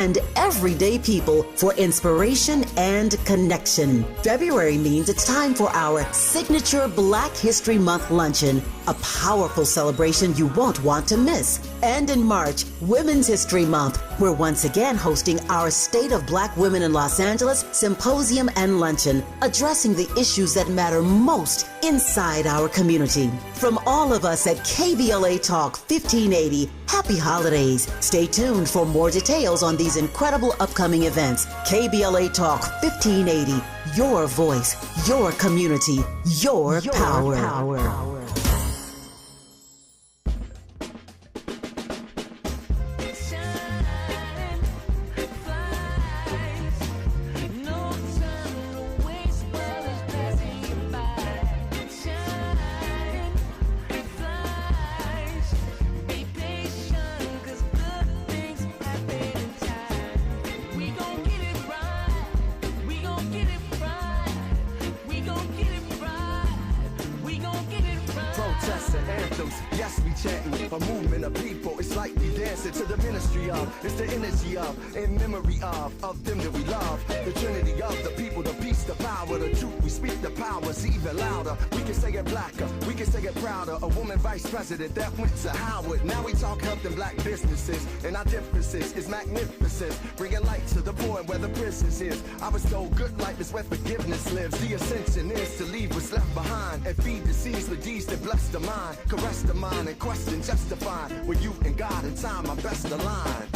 and everyday people for inspiration and connection. February means it's time for our signature Black History Month luncheon, a powerful celebration you won't want to miss. And in March, Women's History Month, we're once again hosting our State of Black Women in Los Angeles Symposium and Luncheon, addressing the issues that matter most inside our community. From all of us at KBLA Talk 1580, happy holidays. Stay tuned for more details on these incredible upcoming events. KBLA Talk 1580, your voice, your community, your power. Of them that we love, the trinity of the people, the peace, the power, the truth. We speak the powers even louder. We can say it blacker, we can say it prouder. A woman vice president that went to Howard. Now we talk helping black businesses, and our differences is magnificent. Bringing light to the point where the prisons is. I was told good life is where forgiveness lives. The ascension is to leave what's left behind and feed the seas with deeds that bless the mind, caress the mind, and question justify. With you and God in time, our best align.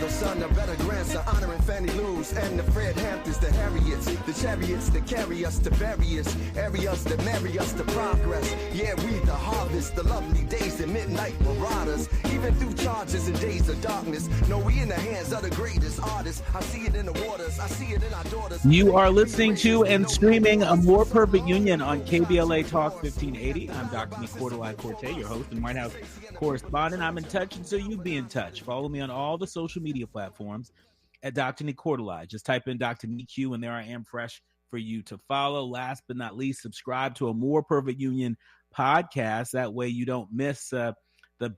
Son, a better grandson, honoring Fannie Lou's and the Fred Hamptons, the Harriets, the chariots that carry us to various areas that marry us to progress. Yeah, we the harvest, the lovely days and midnight marauders, even through charges and days of darkness. No, we in the hands of the greatest artists. I see it in the waters, I see it in our daughters. You are listening to and streaming A More Perfect Union on KBLA Talk 1580. I'm Dr. Nii-Quartelai Quartey, your host and White House correspondent. I'm in touch, and so you be in touch. Follow me on all the social media platforms at Dr. Nii-Quartelai. Just type in Dr. Nii-Q, and there I am fresh for you to follow. Last but not least, subscribe to A More Perfect Union podcast. That way you don't miss the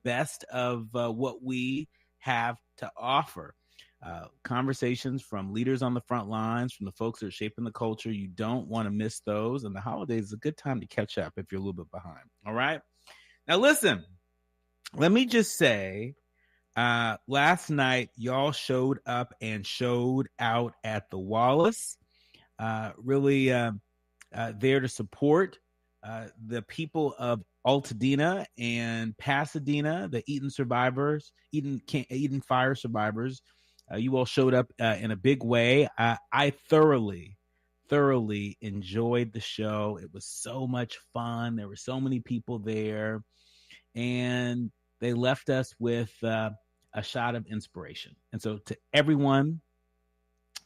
best of what we have to offer. Conversations from leaders on the front lines, from the folks that are shaping the culture. You don't want to miss those. And the holidays is a good time to catch up if you're a little bit behind. All right. Now, listen, let me just say, last night, y'all showed up and showed out at the Wallace. Really there to support the people of Altadena and Pasadena, the Eaton survivors, Eaton fire survivors. You all showed up in a big way. I thoroughly enjoyed the show. It was so much fun. There were so many people there, and they left us with a shot of inspiration. And so to everyone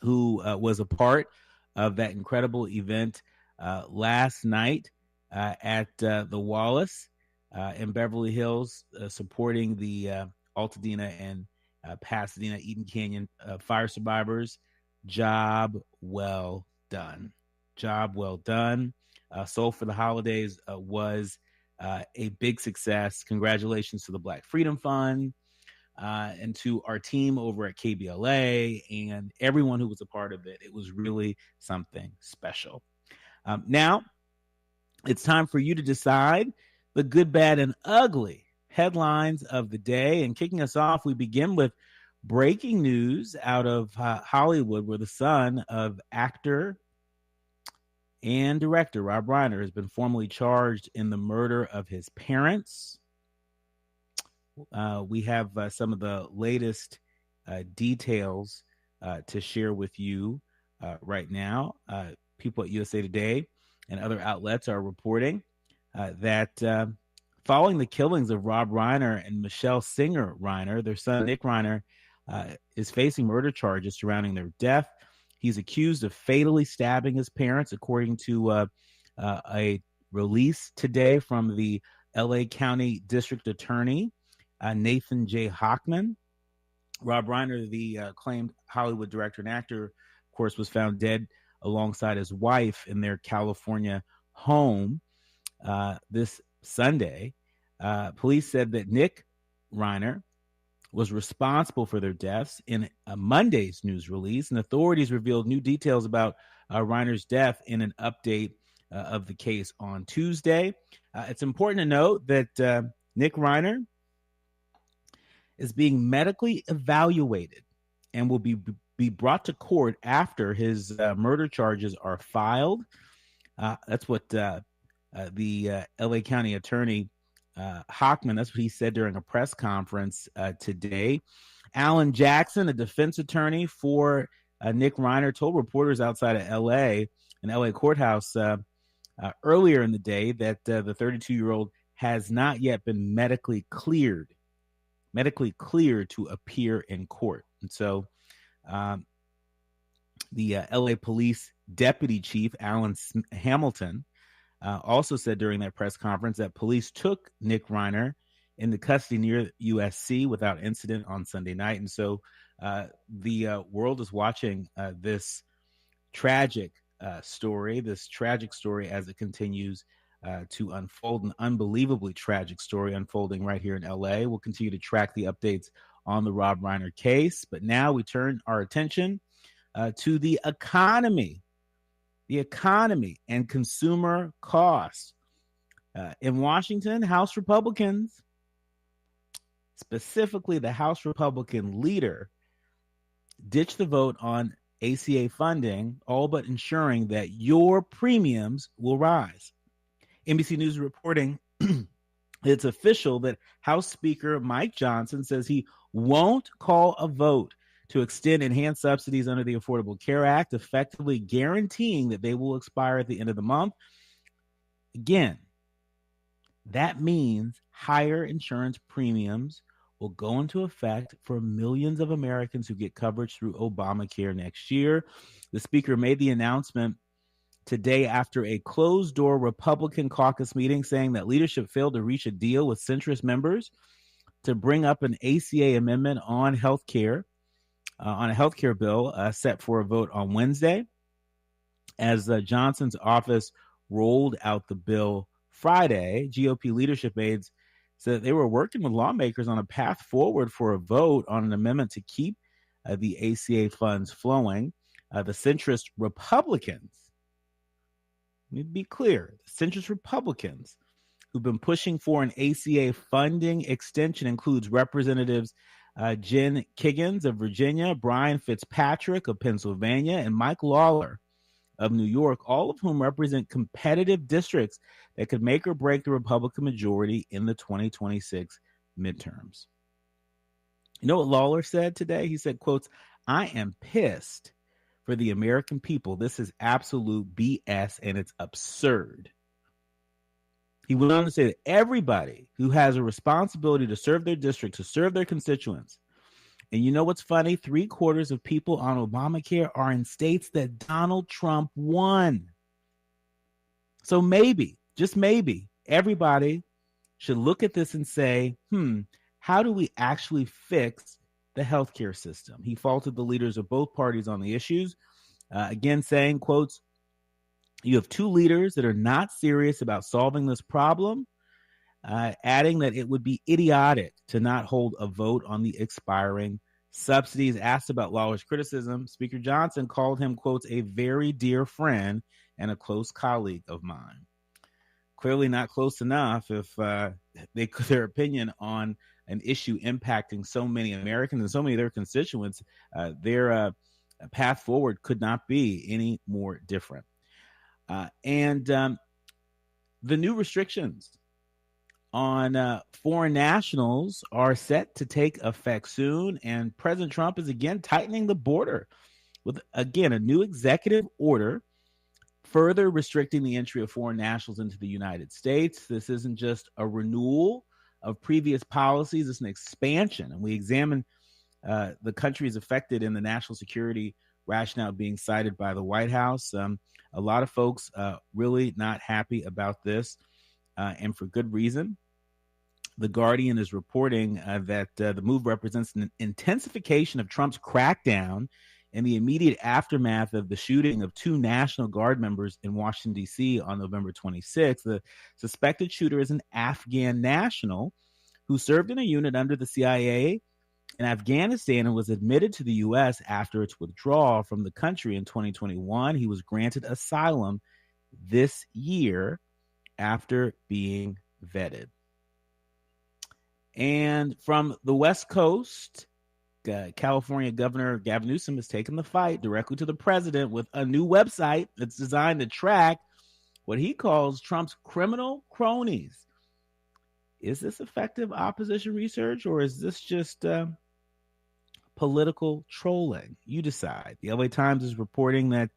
who was a part of that incredible event last night at the Wallace in Beverly Hills, supporting the Altadena and Pasadena Eaton Canyon fire survivors, job well done. Job well done. Soul for the Holidays was a big success. Congratulations to the Black Freedom Fund and to our team over at KBLA and everyone who was a part of it. It was really something special. Now, it's time for you to decide the good, bad, and ugly headlines of the day. And kicking us off, we begin with breaking news out of Hollywood, where the son of actor and director Rob Reiner has been formally charged in the murder of his parents. We have some of the latest details to share with you right now. People at USA Today and other outlets are reporting that following the killings of Rob Reiner and Michelle Singer Reiner, their son Nick Reiner is facing murder charges surrounding their death. He's accused of fatally stabbing his parents, according to a release today from the LA County District Attorney, Nathan J. Hochman. Rob Reiner, the acclaimed Hollywood director and actor, of course, was found dead alongside his wife in their California home this Sunday. Police said that Nick Reiner was responsible for their deaths in a Monday's news release, and authorities revealed new details about Reiner's death in an update of the case on Tuesday. It's important to note that Nick Reiner is being medically evaluated and will be brought to court after his murder charges are filed. That's what the LA County Attorney Hochman, that's what he said during a press conference today. Alan Jackson, a defense attorney for Nick Reiner, told reporters outside of LA, an LA courthouse earlier in the day, that the 32-year-old has not yet been medically cleared to appear in court. And so the LA police deputy chief, Alan Hamilton, also said during that press conference that police took Nick Reiner into custody near USC without incident on Sunday night. And so the world is watching this tragic story as it continues to unfold, an unbelievably tragic story unfolding right here in LA. We'll continue to track the updates on the Rob Reiner case, but now we turn our attention to the economy and consumer costs. In Washington, House Republicans, specifically the House Republican leader, ditched the vote on ACA funding, all but ensuring that your premiums will rise. NBC News reporting it's official that House Speaker Mike Johnson says he won't call a vote to extend enhanced subsidies under the Affordable Care Act, effectively guaranteeing that they will expire at the end of the month. Again, that means higher insurance premiums will go into effect for millions of Americans who get coverage through Obamacare next year. The speaker made the announcement today after a closed-door Republican caucus meeting, saying that leadership failed to reach a deal with centrist members to bring up an ACA amendment on health care, on a health care bill set for a vote on Wednesday. As Johnson's office rolled out the bill Friday, GOP leadership aides said they were working with lawmakers on a path forward for a vote on an amendment to keep the ACA funds flowing. The centrist Republicans, let me be clear, the centrist Republicans who've been pushing for an ACA funding extension includes Representatives Jen Kiggins of Virginia, Brian Fitzpatrick of Pennsylvania, and Mike Lawler of New York, all of whom represent competitive districts that could make or break the Republican majority in the 2026 midterms. You know what Lawler said today? He said, quotes, "I am pissed for the American people. This is absolute BS and it's absurd." He went on to say that everybody who has a responsibility to serve their district, to serve their constituents, and you know what's funny? 3/4 of people on Obamacare are in states that Donald Trump won. So maybe, just maybe, everybody should look at this and say, how do we actually fix the healthcare system? He faulted the leaders of both parties on the issues, again saying, quotes, "You have two leaders that are not serious about solving this problem," adding that it would be idiotic to not hold a vote on the expiring subsidies. Asked about Lawler's criticism, Speaker Johnson called him, quotes, "a very dear friend and a close colleague of mine." Clearly not close enough if their opinion on an issue impacting so many Americans and so many of their constituents, their path forward could not be any more different. And the new restrictions on foreign nationals are set to take effect soon, and President Trump is again tightening the border with, again, a new executive order further restricting the entry of foreign nationals into the United States. This isn't just a renewal of previous policies, it's an expansion, and we examine the countries affected in the national security rationale being cited by the White House. A lot of folks really not happy about this, and for good reason. The Guardian is reporting that the move represents an intensification of Trump's crackdown in the immediate aftermath of the shooting of 2 National Guard members in Washington, D.C. on November 26th. The suspected shooter is an Afghan national who served in a unit under the CIA in Afghanistan and was admitted to the U.S. after its withdrawal from the country in 2021. He was granted asylum this year after being vetted. And from the West Coast, California Governor Gavin Newsom has taken the fight directly to the president with a new website that's designed to track what he calls Trump's criminal cronies. Is this effective opposition research, or is this just political trolling? You decide. The LA Times is reporting that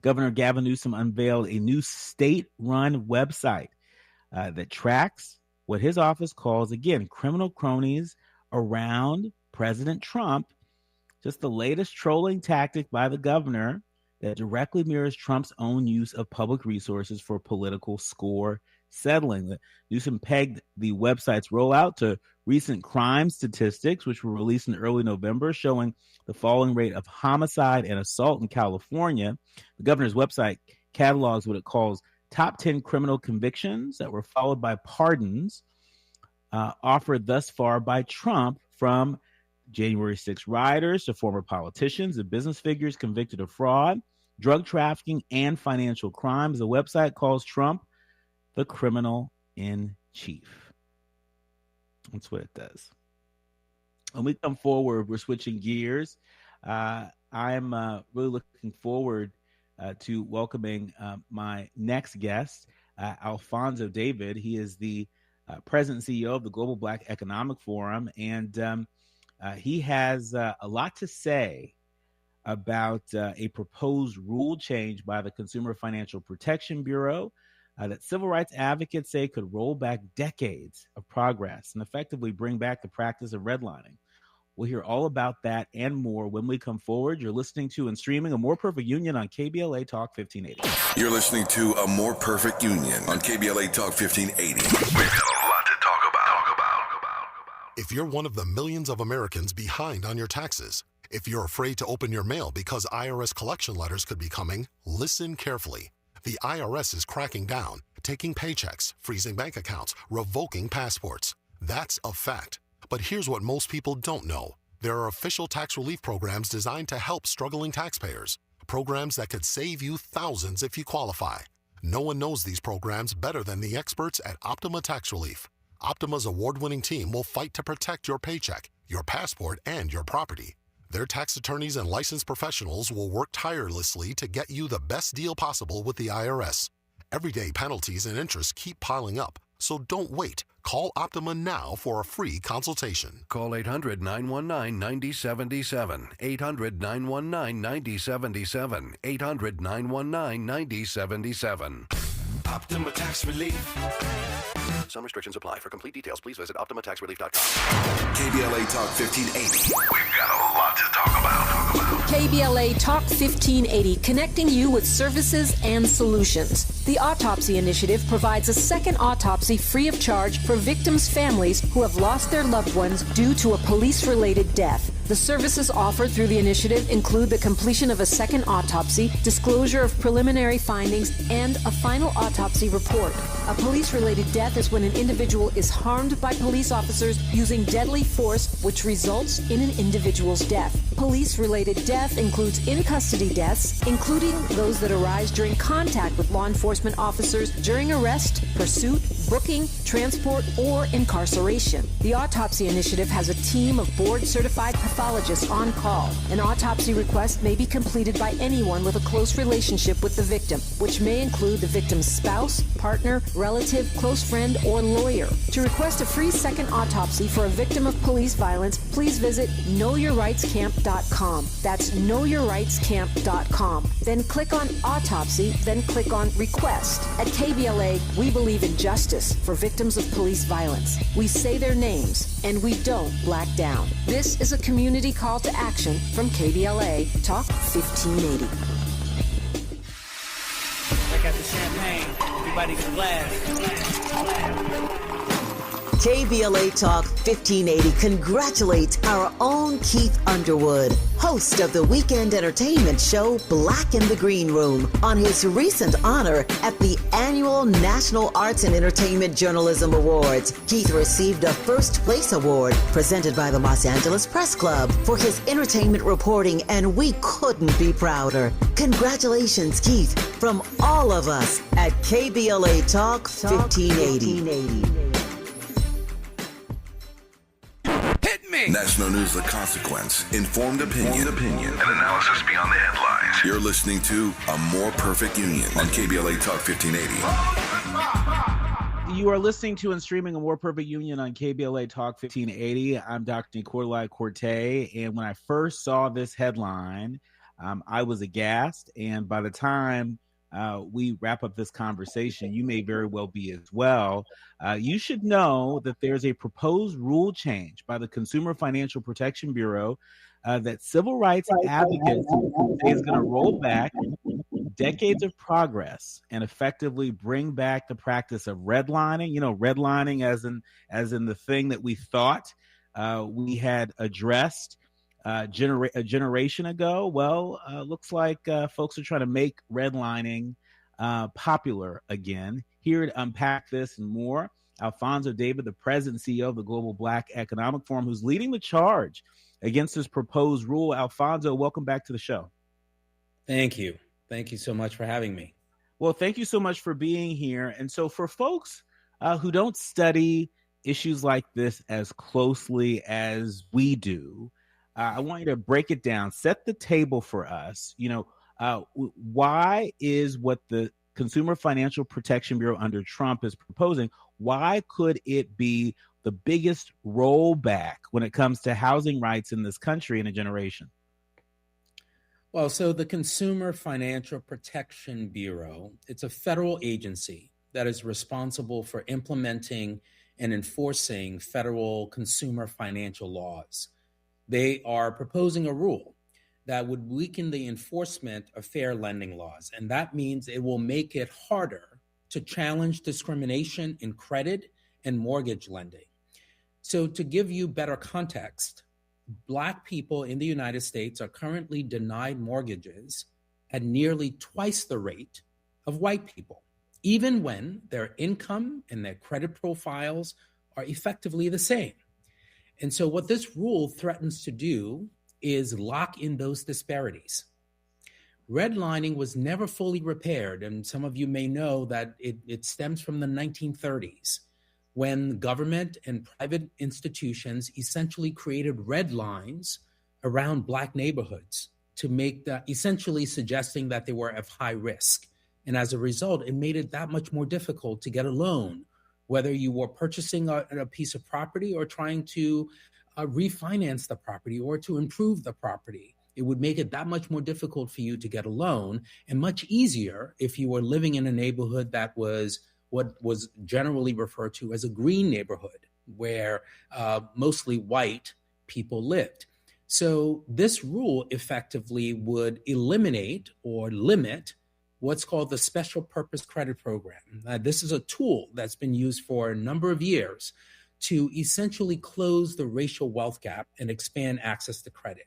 Governor Gavin Newsom unveiled a new state-run website that tracks what his office calls, again, criminal cronies around President Trump. Just the latest trolling tactic by the governor that directly mirrors Trump's own use of public resources for political score settling. Newsom pegged the website's rollout to recent crime statistics, which were released in early November, showing the falling rate of homicide and assault in California. The governor's website catalogs what it calls top 10 criminal convictions that were followed by pardons offered thus far by Trump, from January 6 rioters to former politicians and business figures convicted of fraud, drug trafficking, and financial crimes. The website calls Trump the criminal in chief. That's what it does. When we come forward, we're switching gears. I'm really looking forward to welcoming my next guest, Alfonso David. He is the president and CEO of the Global Black Economic Forum, and he has a lot to say about a proposed rule change by the Consumer Financial Protection Bureau that civil rights advocates say could roll back decades of progress and effectively bring back the practice of redlining. We'll hear all about that and more when we come forward. You're listening to and streaming A More Perfect Union on KBLA Talk 1580. You're listening to A More Perfect Union on KBLA Talk 1580. We've got a lot to talk about. If you're one of the millions of Americans behind on your taxes, if you're afraid to open your mail because IRS collection letters could be coming, listen carefully. The IRS is cracking down, taking paychecks, freezing bank accounts, revoking passports. That's a fact. But here's what most people don't know. There are official tax relief programs designed to help struggling taxpayers. Programs that could save you thousands if you qualify. No one knows these programs better than the experts at Optima Tax Relief. Optima's award-winning team will fight to protect your paycheck, your passport, and your property. Their tax attorneys and licensed professionals will work tirelessly to get you the best deal possible with the IRS. Everyday penalties and interest keep piling up, so don't wait. Call Optima now for a free consultation. Call 800-919-9077. 800-919-9077. 800-919-9077. Optima Tax Relief. Some restrictions apply. For complete details, please visit OptimaTaxRelief.com. KBLA Talk 1580. We've got a lot to talk about. KBLA Talk 1580, connecting you with services and solutions. The Autopsy Initiative provides a second autopsy free of charge for victims' families who have lost their loved ones due to a police-related death. The services offered through the initiative include the completion of a second autopsy, disclosure of preliminary findings, and a final autopsy report. A police-related death is when an individual is harmed by police officers using deadly force, which results in an individual's death. Police-related death includes in-custody deaths, including those that arise during contact with law enforcement officers during arrest, pursuit, booking, transport, or incarceration. The Autopsy Initiative has a team of board-certified pathologists on call. An autopsy request may be completed by anyone with a close relationship with the victim, which may include the victim's spouse, partner, relative, close friend, or lawyer. To request a free second autopsy for a victim of police violence, please visit knowyourrightscamp.com. That's knowyourrightscamp.com. Then click on Autopsy, then click on Request. At KBLA, we believe in justice for victims of police violence. We say their names, and we don't black down. This is a community community call to action from KBLA Talk 1580. I got the champagne. Everybody get a glass. KBLA Talk 1580 congratulates our own Keith Underwood, host of the weekend entertainment show Black in the Green Room, on his recent honor at the annual National Arts and Entertainment Journalism Awards. Keith received a first place award presented by the Los Angeles Press Club for his entertainment reporting, and we couldn't be prouder. Congratulations, Keith, from all of us at KBLA Talk 1580. National news, the consequence, informed opinion, and analysis beyond the headlines. You're listening to A More Perfect Union on KBLA Talk 1580. You are listening to and streaming A More Perfect Union on KBLA Talk 1580. I'm Dr. Nii-Quartelai Quartey, and when I first saw this headline, I was aghast, and by the time we wrap up this conversation, you may very well be as well. You should know that there's a proposed rule change by the Consumer Financial Protection Bureau that civil rights advocates say is going to roll back decades of progress and effectively bring back the practice of redlining. You know, redlining as in the thing that we thought we had addressed a generation ago. Well, looks like folks are trying to make redlining popular again. Here to unpack this and more, Alfonso David, the president and CEO of the Global Black Economic Forum, who's leading the charge against this proposed rule. Alfonso, welcome back to the show. Thank you. Thank you so much for having me. Well, thank you so much for being here. And so for folks who don't study issues like this as closely as we do, I want you to break it down, set the table for us. You know, why is what the Consumer Financial Protection Bureau under Trump is proposing, why could it be the biggest rollback when it comes to housing rights in this country in a generation? Well, so the Consumer Financial Protection Bureau, it's a federal agency that is responsible for implementing and enforcing federal consumer financial laws. They are proposing a rule that would weaken the enforcement of fair lending laws. And that means it will make it harder to challenge discrimination in credit and mortgage lending. So to give you better context, Black people in the United States are currently denied mortgages at nearly twice the rate of white people, even when their income and their credit profiles are effectively the same. And so what this rule threatens to do is lock in those disparities. Redlining was never fully repaired, and some of you may know that it stems from the 1930s, when government and private institutions essentially created red lines around Black neighborhoods to make that, essentially suggesting that they were of high risk. And as a result, it made it that much more difficult to get a loan, whether you were purchasing a piece of property or trying to refinance the property or to improve the property. It would make it that much more difficult for you to get a loan, and much easier if you were living in a neighborhood that was what was generally referred to as a green neighborhood, where mostly white people lived. So this rule effectively would eliminate or limit what's called the Special Purpose Credit Program. This is a tool that's been used for a number of years to essentially close the racial wealth gap and expand access to credit.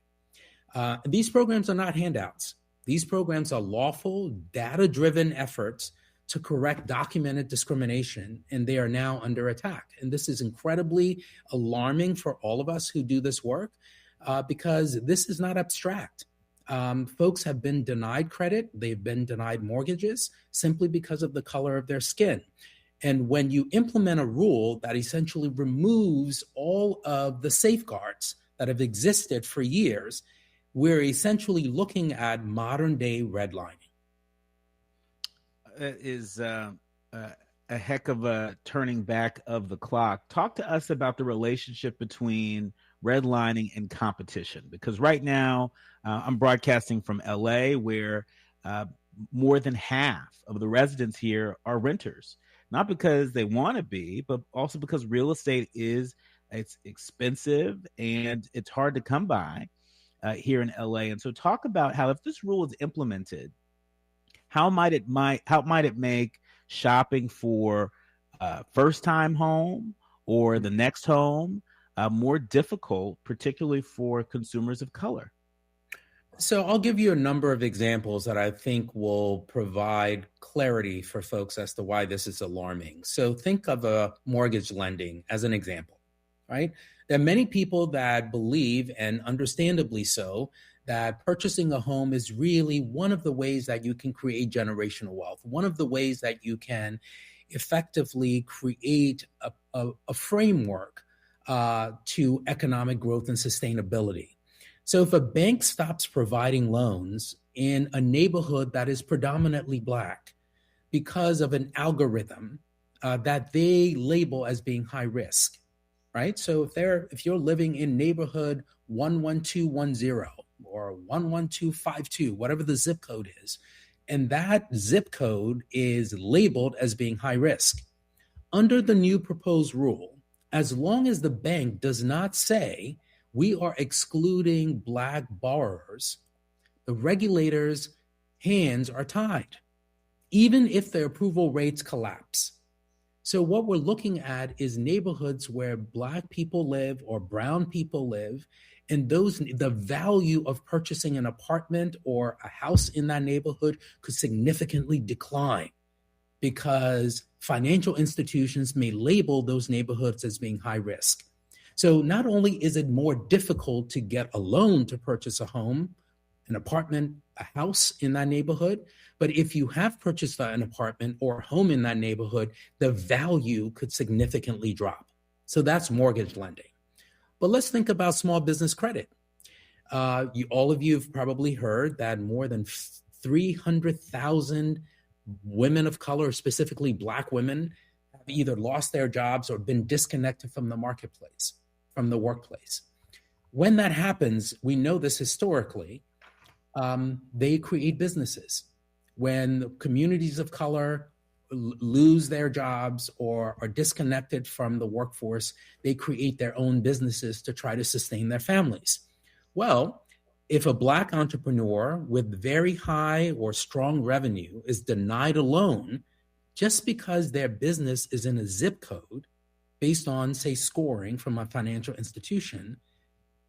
These programs are not handouts. These programs are lawful, data-driven efforts to correct documented discrimination, and they are now under attack. And this is incredibly alarming for all of us who do this work because this is not abstract. Folks have been denied credit. They've been denied mortgages simply because of the color of their skin. And when you implement a rule that essentially removes all of the safeguards that have existed for years, we're essentially looking at modern day redlining. That is a heck of a turning back of the clock. Talk to us about the relationship between redlining and competition, because right now I'm broadcasting from LA, where more than half of the residents here are renters, not because they want to be, but also because real estate is It's expensive and it's hard to come by here in LA. And so talk about how if this rule is implemented, how might it make shopping for first time home or the next home more difficult, particularly for consumers of color? So I'll give you a number of examples that I think will provide clarity for folks as to why this is alarming. So think of a mortgage lending as an example, right? There are many people that believe, and understandably so, that purchasing a home is really one of the ways that you can create generational wealth, one of the ways that you can effectively create a framework to economic growth and sustainability. So if a bank stops providing loans in a neighborhood that is predominantly Black because of an algorithm that they label as being high risk, right? So if you're living in neighborhood 11210 or 11252, whatever the zip code is, and that zip code is labeled as being high risk, under the new proposed rule, as long as the bank does not say we are excluding Black borrowers, the regulators' hands are tied, even if their approval rates collapse. So what we're looking at is neighborhoods where Black people live or brown people live, and the value of purchasing an apartment or a house in that neighborhood could significantly decline because financial institutions may label those neighborhoods as being high risk. So not only is it more difficult to get a loan to purchase a home, an apartment, a house in that neighborhood, but if you have purchased an apartment or a home in that neighborhood, the value could significantly drop. So that's mortgage lending. But let's think about small business credit. All of you have probably heard that more than 300,000 women of color, specifically Black women, have either lost their jobs or been disconnected from the marketplace, from the workplace. When that happens, we know this historically, they create businesses. When communities of color lose their jobs or are disconnected from the workforce, they create their own businesses to try to sustain their families. Well, if a Black entrepreneur with very high or strong revenue is denied a loan just because their business is in a zip code based on, say, scoring from a financial institution,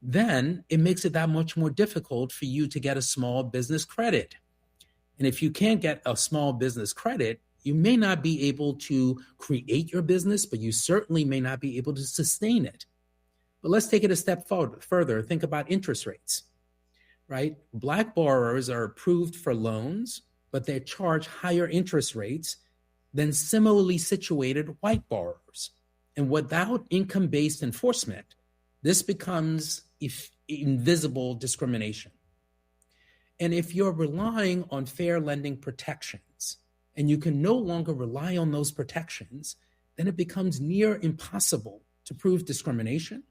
then it makes it that much more difficult for you to get a small business credit. And if you can't get a small business credit, you may not be able to create your business, but you certainly may not be able to sustain it. But let's take it a step further. Think about interest rates, right? Black borrowers are approved for loans, but they charge higher interest rates than similarly situated white borrowers. And without income-based enforcement, this becomes invisible discrimination. And if you're relying on fair lending protections and you can no longer rely on those protections, then it becomes near impossible to prove discrimination.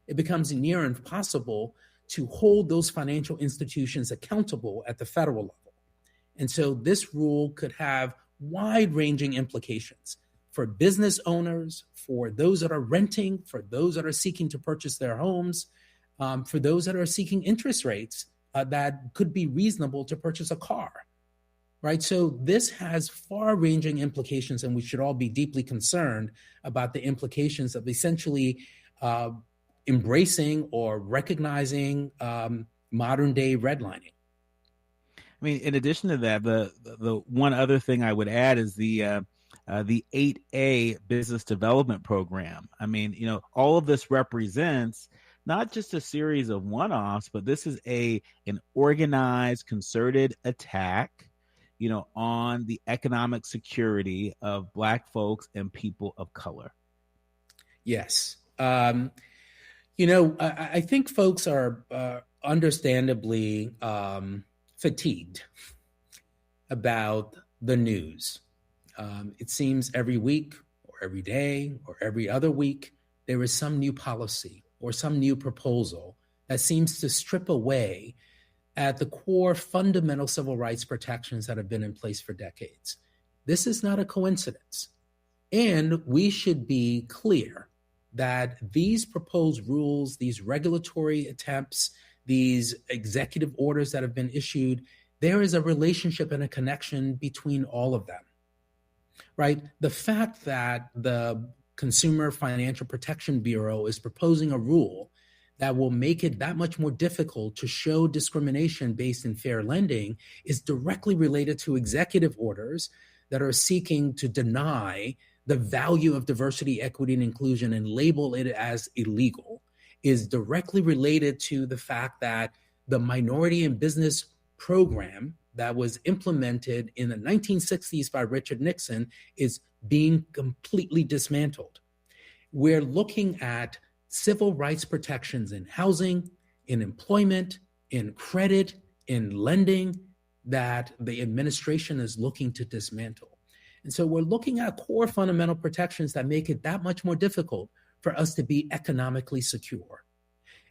It becomes near impossible to hold those financial institutions accountable at the federal level. And so this rule could have wide-ranging implications for business owners, for those that are renting, for those that are seeking to purchase their homes, for those that are seeking interest rates that could be reasonable to purchase a car, right? So this has far-ranging implications, and we should all be deeply concerned about the implications of essentially embracing or recognizing modern-day redlining. I mean, in addition to that, the one other thing I would add is the 8A business development program. I mean, you know, all of this represents not just a series of one-offs, but this is an organized, concerted attack, you know, on the economic security of Black folks and people of color. Yes. You know, I think folks are understandably fatigued about the news. It seems every week or every day or every other week, there is some new policy or some new proposal that seems to strip away at the core fundamental civil rights protections that have been in place for decades. This is not a coincidence. And we should be clear that these proposed rules, these regulatory attempts, these executive orders that have been issued, there is a relationship and a connection between all of them, right? The fact that the Consumer Financial Protection Bureau is proposing a rule that will make it that much more difficult to show discrimination based in fair lending is directly related to executive orders that are seeking to deny the value of diversity, equity, and inclusion and label it as illegal, is directly related to the fact that the Minority in Business program that was implemented in the 1960s by Richard Nixon is being completely dismantled. We're looking at civil rights protections in housing, in employment, in credit, in lending that the administration is looking to dismantle. And so we're looking at core fundamental protections that make it that much more difficult for us to be economically secure,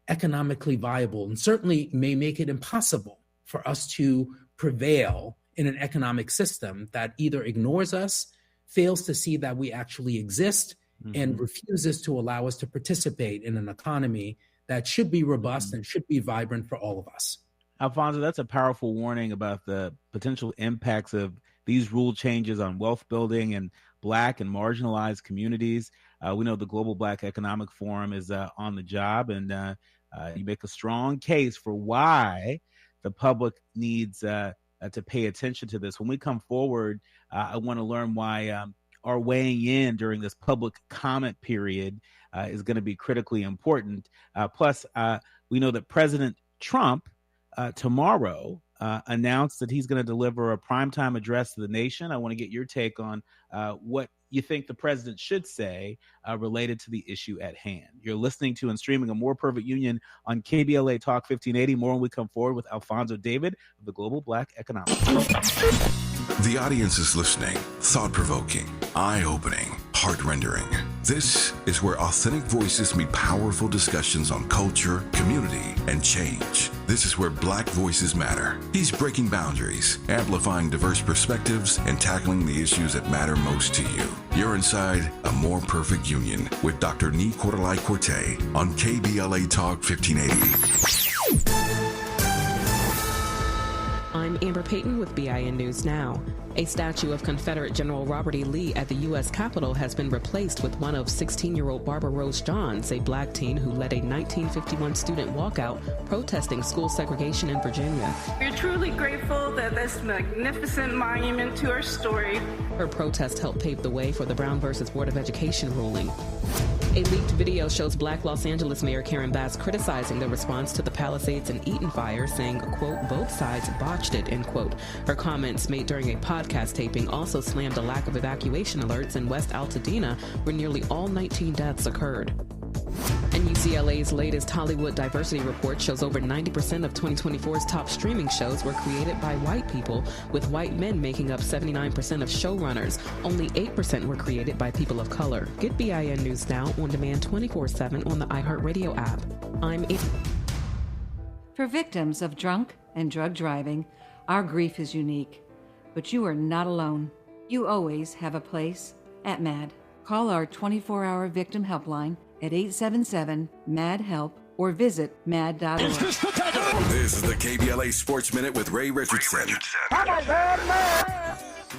economically viable, and certainly may make it impossible for us to prevail in an economic system that either ignores us, fails to see that we actually exist, and refuses to allow us to participate in an economy that should be robust and should be vibrant for all of us. Alfonso, that's a powerful warning about the potential impacts of these rule changes on wealth building and Black and marginalized communities. We know the Global Black Economic Forum is on the job, and you make a strong case for why the public needs to pay attention to this. When we come forward, I want to learn why our weighing in during this public comment period is going to be critically important. Plus, we know that President Trump tomorrow announced that he's going to deliver a primetime address to the nation. I want to get your take on what you think the president should say related to the issue at hand. You're listening to and streaming A More Perfect Union on KBLA Talk 1580. More when we come forward with Alfonso David of the Global Black Economic Forum. The audience is listening. Thought-provoking, eye-opening, heart-rendering. This is where authentic voices meet powerful discussions on culture, community, and change. This is where Black voices matter. He's breaking boundaries, amplifying diverse perspectives, and tackling the issues that matter most to you. You're inside A More Perfect Union with Dr. Nii-Quartelai Quartey on KBLA Talk 1580. I'm Amber Payton with BIN News Now. A statue of Confederate General Robert E. Lee at the U.S. Capitol has been replaced with one of 16-year-old Barbara Rose Johns, a Black teen who led a 1951 student walkout protesting school segregation in Virginia. We're truly grateful that this magnificent monument to our story. Her protest helped pave the way for the Brown versus Board of Education ruling. A leaked video shows Black Los Angeles Mayor Karen Bass criticizing the response to the Palisades and Eaton fire, saying, quote, both sides botched it, end quote. Her comments made during a podcast taping also slammed a lack of evacuation alerts in West Altadena, where nearly all 19 deaths occurred. And UCLA's latest Hollywood diversity report shows over 90% of 2024's top streaming shows were created by white people, with white men making up 79% of showrunners. Only 8% were created by people of color. Get BIN News Now on demand 24/7 on the iHeartRadio app. I'm For victims of drunk and drug driving, our grief is unique. But you are not alone. You always have a place at MAD. Call our 24-hour victim helpline at 877-MAD-HELP or visit mad.org. This is the KBLA Sports Minute with Ray Richardson.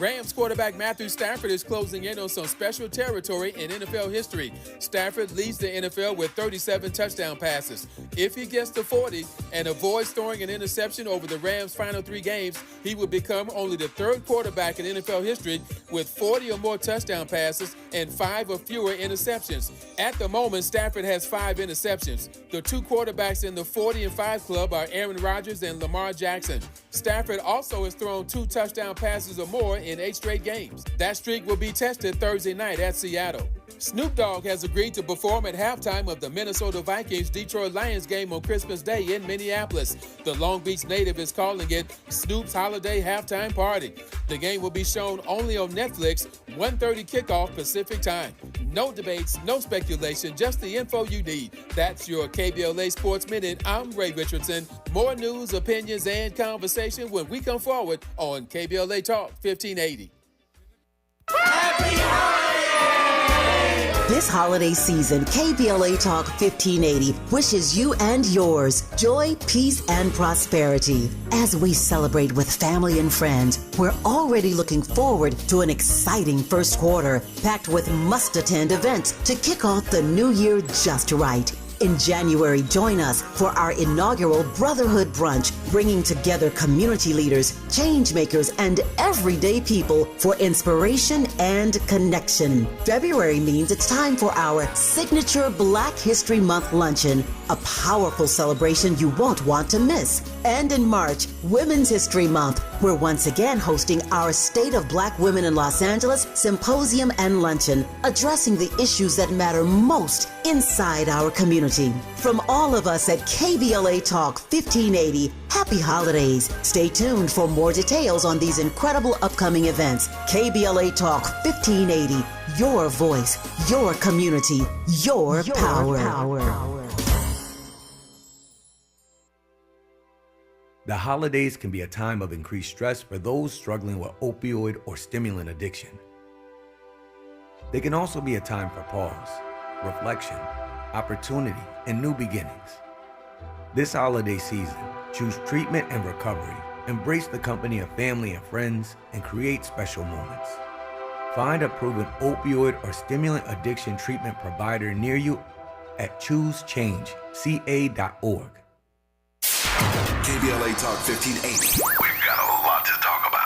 Rams quarterback Matthew Stafford is closing in on some special territory in NFL history. Stafford leads the NFL with 37 touchdown passes. If he gets to 40 and avoids throwing an interception over the Rams' final 3 games, he will become only the 3rd quarterback in NFL history with 40 or more touchdown passes and 5 or fewer interceptions. At the moment, Stafford has 5 interceptions. The 2 quarterbacks in the 40 and 5 club are Aaron Rodgers and Lamar Jackson. Stafford also has thrown 2 touchdown passes or more in 8 straight games. That streak will be tested Thursday night at Seattle. Snoop Dogg has agreed to perform at halftime of the Minnesota Vikings-Detroit Lions game on Christmas Day in Minneapolis. The Long Beach native is calling it Snoop's Holiday Halftime Party. The game will be shown only on Netflix, 1:30 kickoff Pacific time. No debates, no speculation, just the info you need. That's your KBLA Sports Minute. I'm Ray Richardson. More news, opinions, and conversation when we come forward on KBLA Talk 1580. Happy holidays! This holiday season, KBLA Talk 1580 wishes you and yours joy, peace, and prosperity. As we celebrate with family and friends, we're already looking forward to an exciting first quarter, packed with must-attend events to kick off the new year just right. In January, join us for our inaugural Brotherhood Brunch, bringing together community leaders, change makers, and everyday people for inspiration and connection. February means it's time for our signature Black History Month luncheon, a powerful celebration you won't want to miss. And in March, Women's History Month, we're once again hosting our State of Black Women in Los Angeles Symposium and Luncheon, addressing the issues that matter most inside our community. From all of us at KBLA Talk 1580, happy holidays. Stay tuned for more details on these incredible upcoming events. KBLA Talk 1580, your voice, your community, your power. The holidays can be a time of increased stress for those struggling with opioid or stimulant addiction. They can also be a time for pause, reflection, opportunity, and new beginnings. This holiday season, choose treatment and recovery, embrace the company of family and friends, and create special moments. Find a proven opioid or stimulant addiction treatment provider near you at choosechangeca.org. KBLA Talk 1580. We've got a lot to talk about.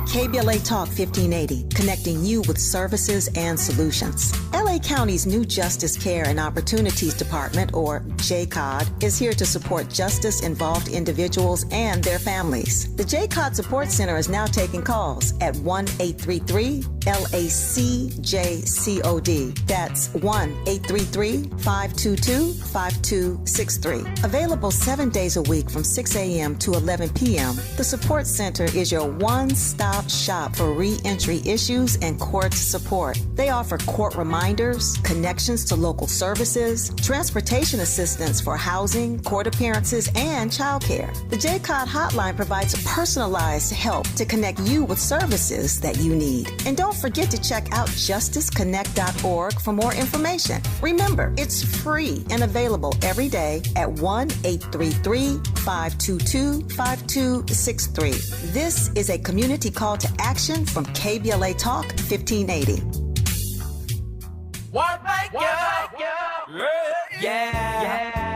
KBLA Talk 1580, connecting you with services and solutions. LA County's new Justice Care and Opportunities Department, or JCOD, is here to support justice-involved individuals and their families. The JCOD Support Center is now taking calls at 1-833-LACJCOD. That's 1-833-522-5263. Available 7 days a week from 6 a.m. to 11 p.m., the Support Center is your one-stop shop for re-entry issues and court support. They offer court reminders, connections to local services, transportation assistance for housing, court appearances, and childcare. The JCOD hotline provides personalized help to connect you with services that you need. And don't forget to check out justiceconnect.org for more information. Remember, it's free and available every day at 1-833-522-5263. This is a community call to action from KBLA Talk 1580.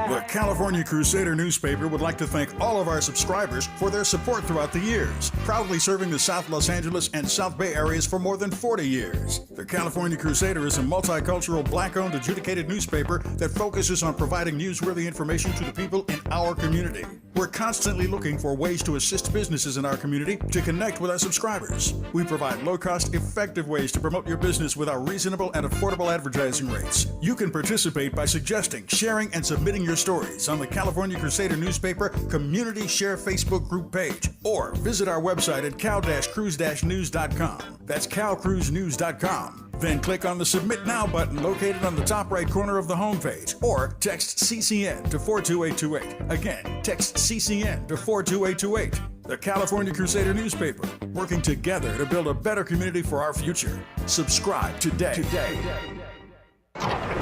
The California Crusader newspaper would like to thank all of our subscribers for their support throughout the years, proudly serving the South Los Angeles and South Bay areas for more than 40 years. The California Crusader is a multicultural, Black-owned, adjudicated newspaper that focuses on providing newsworthy information to the people in our community. We're constantly looking for ways to assist businesses in our community to connect with our subscribers. We provide low-cost, effective ways to promote your business with our reasonable and affordable advertising rates. You can participate by suggesting, sharing, and submitting your stories on the California Crusader newspaper Community Share Facebook group page, or visit our website at cal-cruise-news.com. That's calcruisenews.com. Then click on the Submit Now button located on the top right corner of the homepage, or text CCN to 42828. Again, text CCN to 42828. The California Crusader newspaper, working together to build a better community for our future. Subscribe today.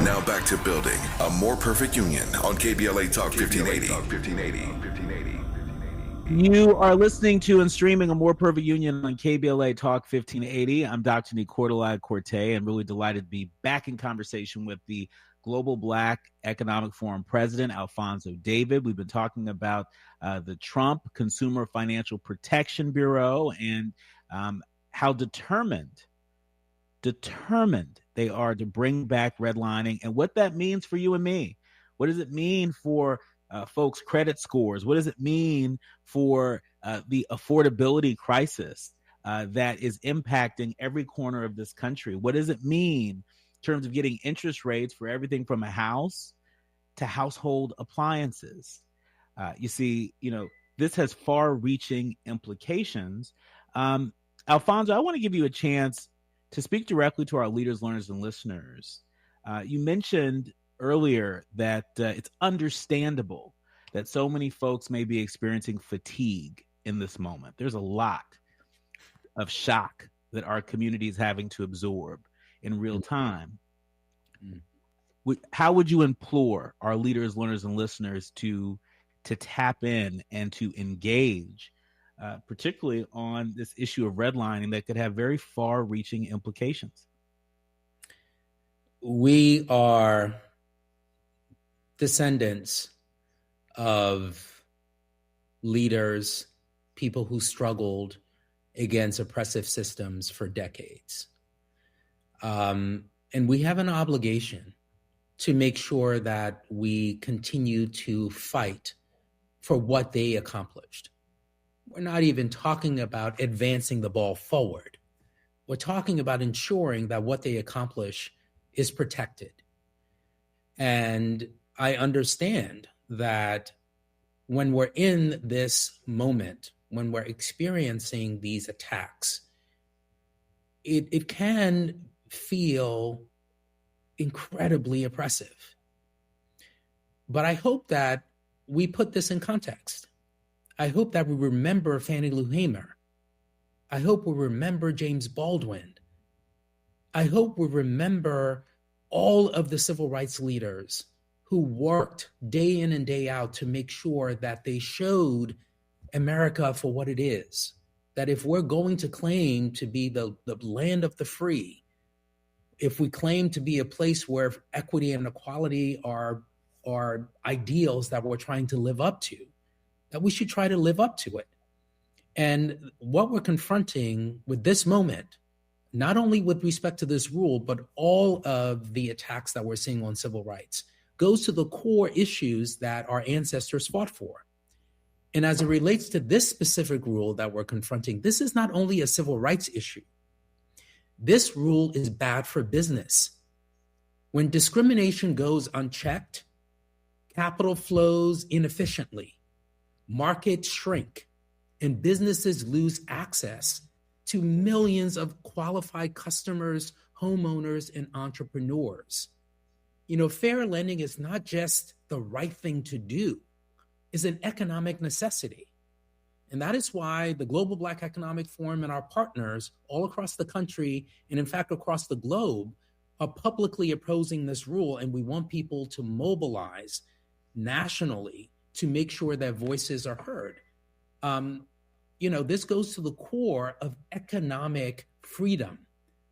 Now back to building a more perfect union on KBLA Talk 1580. You are listening to and streaming A More Perfect Union on KBLA Talk 1580. I'm Dr. Nii-Quartelai Quartey. I'm really delighted to be back in conversation with the Global Black Economic Forum President, Alfonso David. We've been talking about the Trump Consumer Financial Protection Bureau and how determined they are to bring back redlining and what that means for you and me. What does it mean for folks' credit scores? What does it mean for the affordability crisis that is impacting every corner of this country? What does it mean in terms of getting interest rates for everything from a house to household appliances? You see, this has far-reaching implications. Alfonso, I want to give you a chance to speak directly to our leaders, learners, and listeners. You mentioned earlier that it's understandable that so many folks may be experiencing fatigue in this moment. There's a lot of shock that our community is having to absorb in real time. How would you implore our leaders, learners, and listeners to tap in and to engage, particularly on this issue of redlining that could have very far-reaching implications? We are descendants of leaders, people who struggled against oppressive systems for decades. And we have an obligation to make sure that we continue to fight for what they accomplished. We're not even talking about advancing the ball forward. We're talking about ensuring that what they accomplish is protected. And I understand that when we're in this moment, when we're experiencing these attacks, it can feel incredibly oppressive. But I hope that we put this in context. I hope that we remember Fannie Lou Hamer. I hope we remember James Baldwin. I hope we remember all of the civil rights leaders who worked day in and day out to make sure that they showed America for what it is. That if we're going to claim to be the land of the free, if we claim to be a place where equity and equality are ideals that we're trying to live up to, that we should try to live up to it. And what we're confronting with this moment, not only with respect to this rule, but all of the attacks that we're seeing on civil rights, goes to the core issues that our ancestors fought for. And as it relates to this specific rule that we're confronting, this is not only a civil rights issue. This rule is bad for business. When discrimination goes unchecked, capital flows inefficiently, markets shrink, and businesses lose access to millions of qualified customers, homeowners, and entrepreneurs. You know, fair lending is not just the right thing to do, it's an economic necessity. And that is why the Global Black Economic Forum and our partners all across the country, and in fact across the globe, are publicly opposing this rule. And we want people to mobilize nationally to make sure that voices are heard. You know, this goes to the core of economic freedom,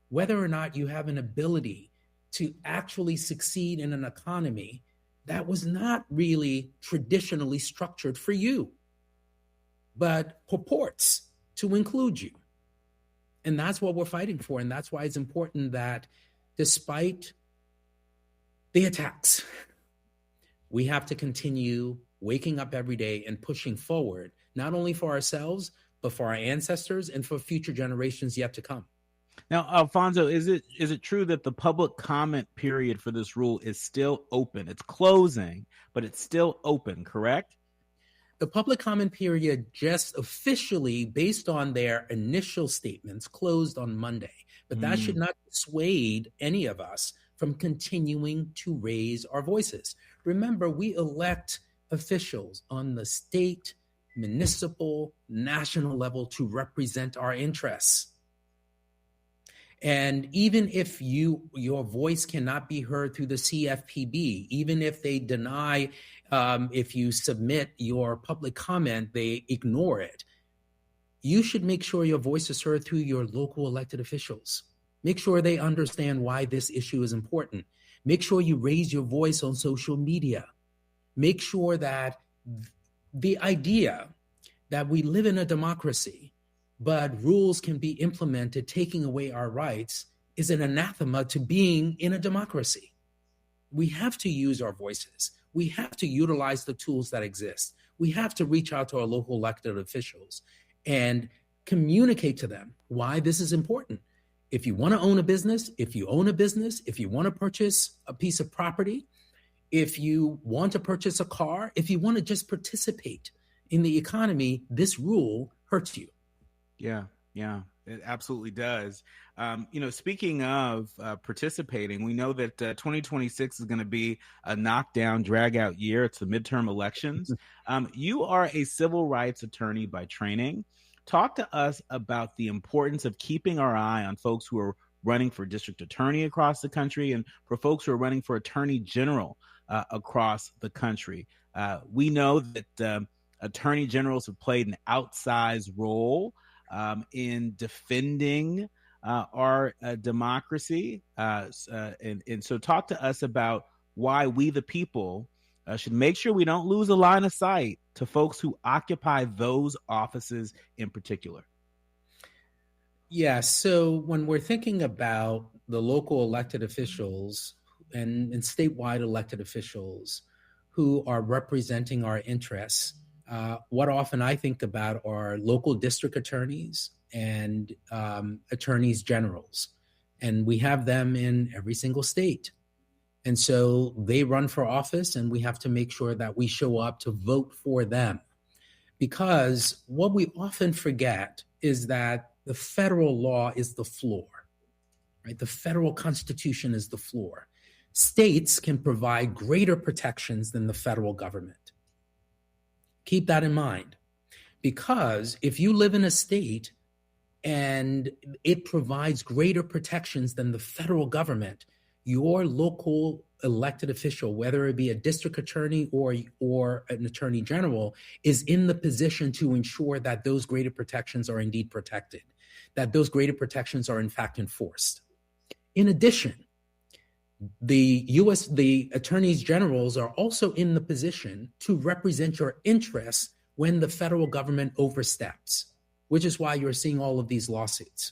whether or not you have an ability to actually succeed in an economy that was not really traditionally structured for you, but purports to include you. And that's what we're fighting for. And that's why it's important that despite the attacks, we have to continue waking up every day and pushing forward, not only for ourselves, but for our ancestors and for future generations yet to come. Now, Alfonso, is it true that the public comment period for this rule is still open? It's closing, but it's still open, correct? The public comment period just officially, based on their initial statements, closed on Monday. But that should not dissuade any of us from continuing to raise our voices. Remember, we elect officials on the state, municipal, national level to represent our interests. And even if your voice cannot be heard through the CFPB, even if they deny, if you submit your public comment, they ignore it, you should make sure your voice is heard through your local elected officials. Make sure they understand why this issue is important. Make sure you raise your voice on social media. Make sure that the idea that we live in a democracy, but rules can be implemented taking away our rights is an anathema to being in a democracy. We have to use our voices. We have to utilize the tools that exist. We have to reach out to our local elected officials and communicate to them why this is important. If you want to own a business, if you own a business, if you want to purchase a piece of property, if you want to purchase a car, if you want to just participate in the economy, this rule hurts you. Yeah, it absolutely does. Speaking of participating, we know that 2026 is going to be a knockdown, drag-out year. It's the midterm elections. You are a civil rights attorney by training. Talk to us about the importance of keeping our eye on folks who are running for district attorney across the country and for folks who are running for attorney general across the country. We know that attorney generals have played an outsized role in defending our democracy. And so talk to us about why we, the people, should make sure we don't lose a line of sight to folks who occupy those offices in particular. Yeah, so when we're thinking about the local elected officials and statewide elected officials who are representing our interests, what often I think about are local district attorneys and attorneys generals. And we have them in every single state. And so they run for office, and we have to make sure that we show up to vote for them. Because what we often forget is that the federal law is the floor, right? The federal constitution is the floor. States can provide greater protections than the federal government. Keep that in mind, because if you live in a state and it provides greater protections than the federal government, your local elected official, whether it be a district attorney or an attorney general, is in the position to ensure that those greater protections are indeed protected, that those greater protections are in fact enforced. In addition, the attorneys generals are also in the position to represent your interests when the federal government oversteps, which is why you're seeing all of these lawsuits,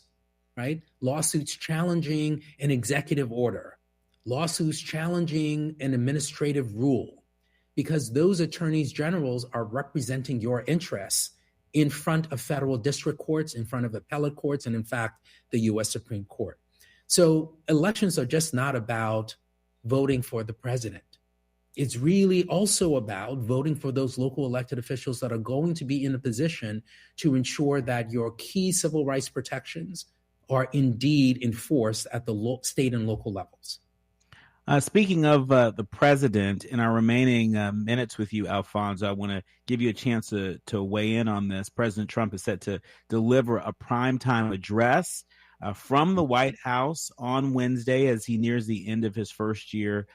right? Lawsuits challenging an executive order, lawsuits challenging an administrative rule, because those attorneys generals are representing your interests in front of federal district courts, in front of appellate courts, and in fact, the U.S. Supreme Court. So elections are just not about voting for the president. It's really also about voting for those local elected officials that are going to be in a position to ensure that your key civil rights protections are indeed enforced at the state and local levels. Speaking of the president, in our remaining minutes with you, Alfonso, I want to give you a chance to weigh in on this. President Trump is set to deliver a primetime address from the White House on Wednesday as he nears the end of his first year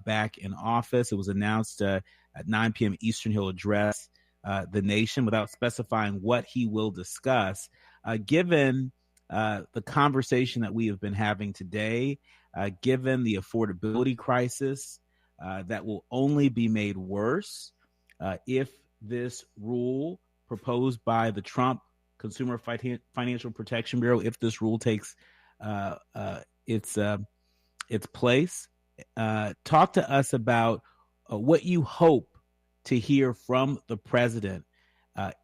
back in office. It was announced at 9 p.m. Eastern he'll address the nation without specifying what he will discuss. Given the conversation that we have been having today, given the affordability crisis that will only be made worse if this rule proposed by the Trump Consumer Financial Protection Bureau, if this rule takes its place, talk to us about what you hope to hear from the president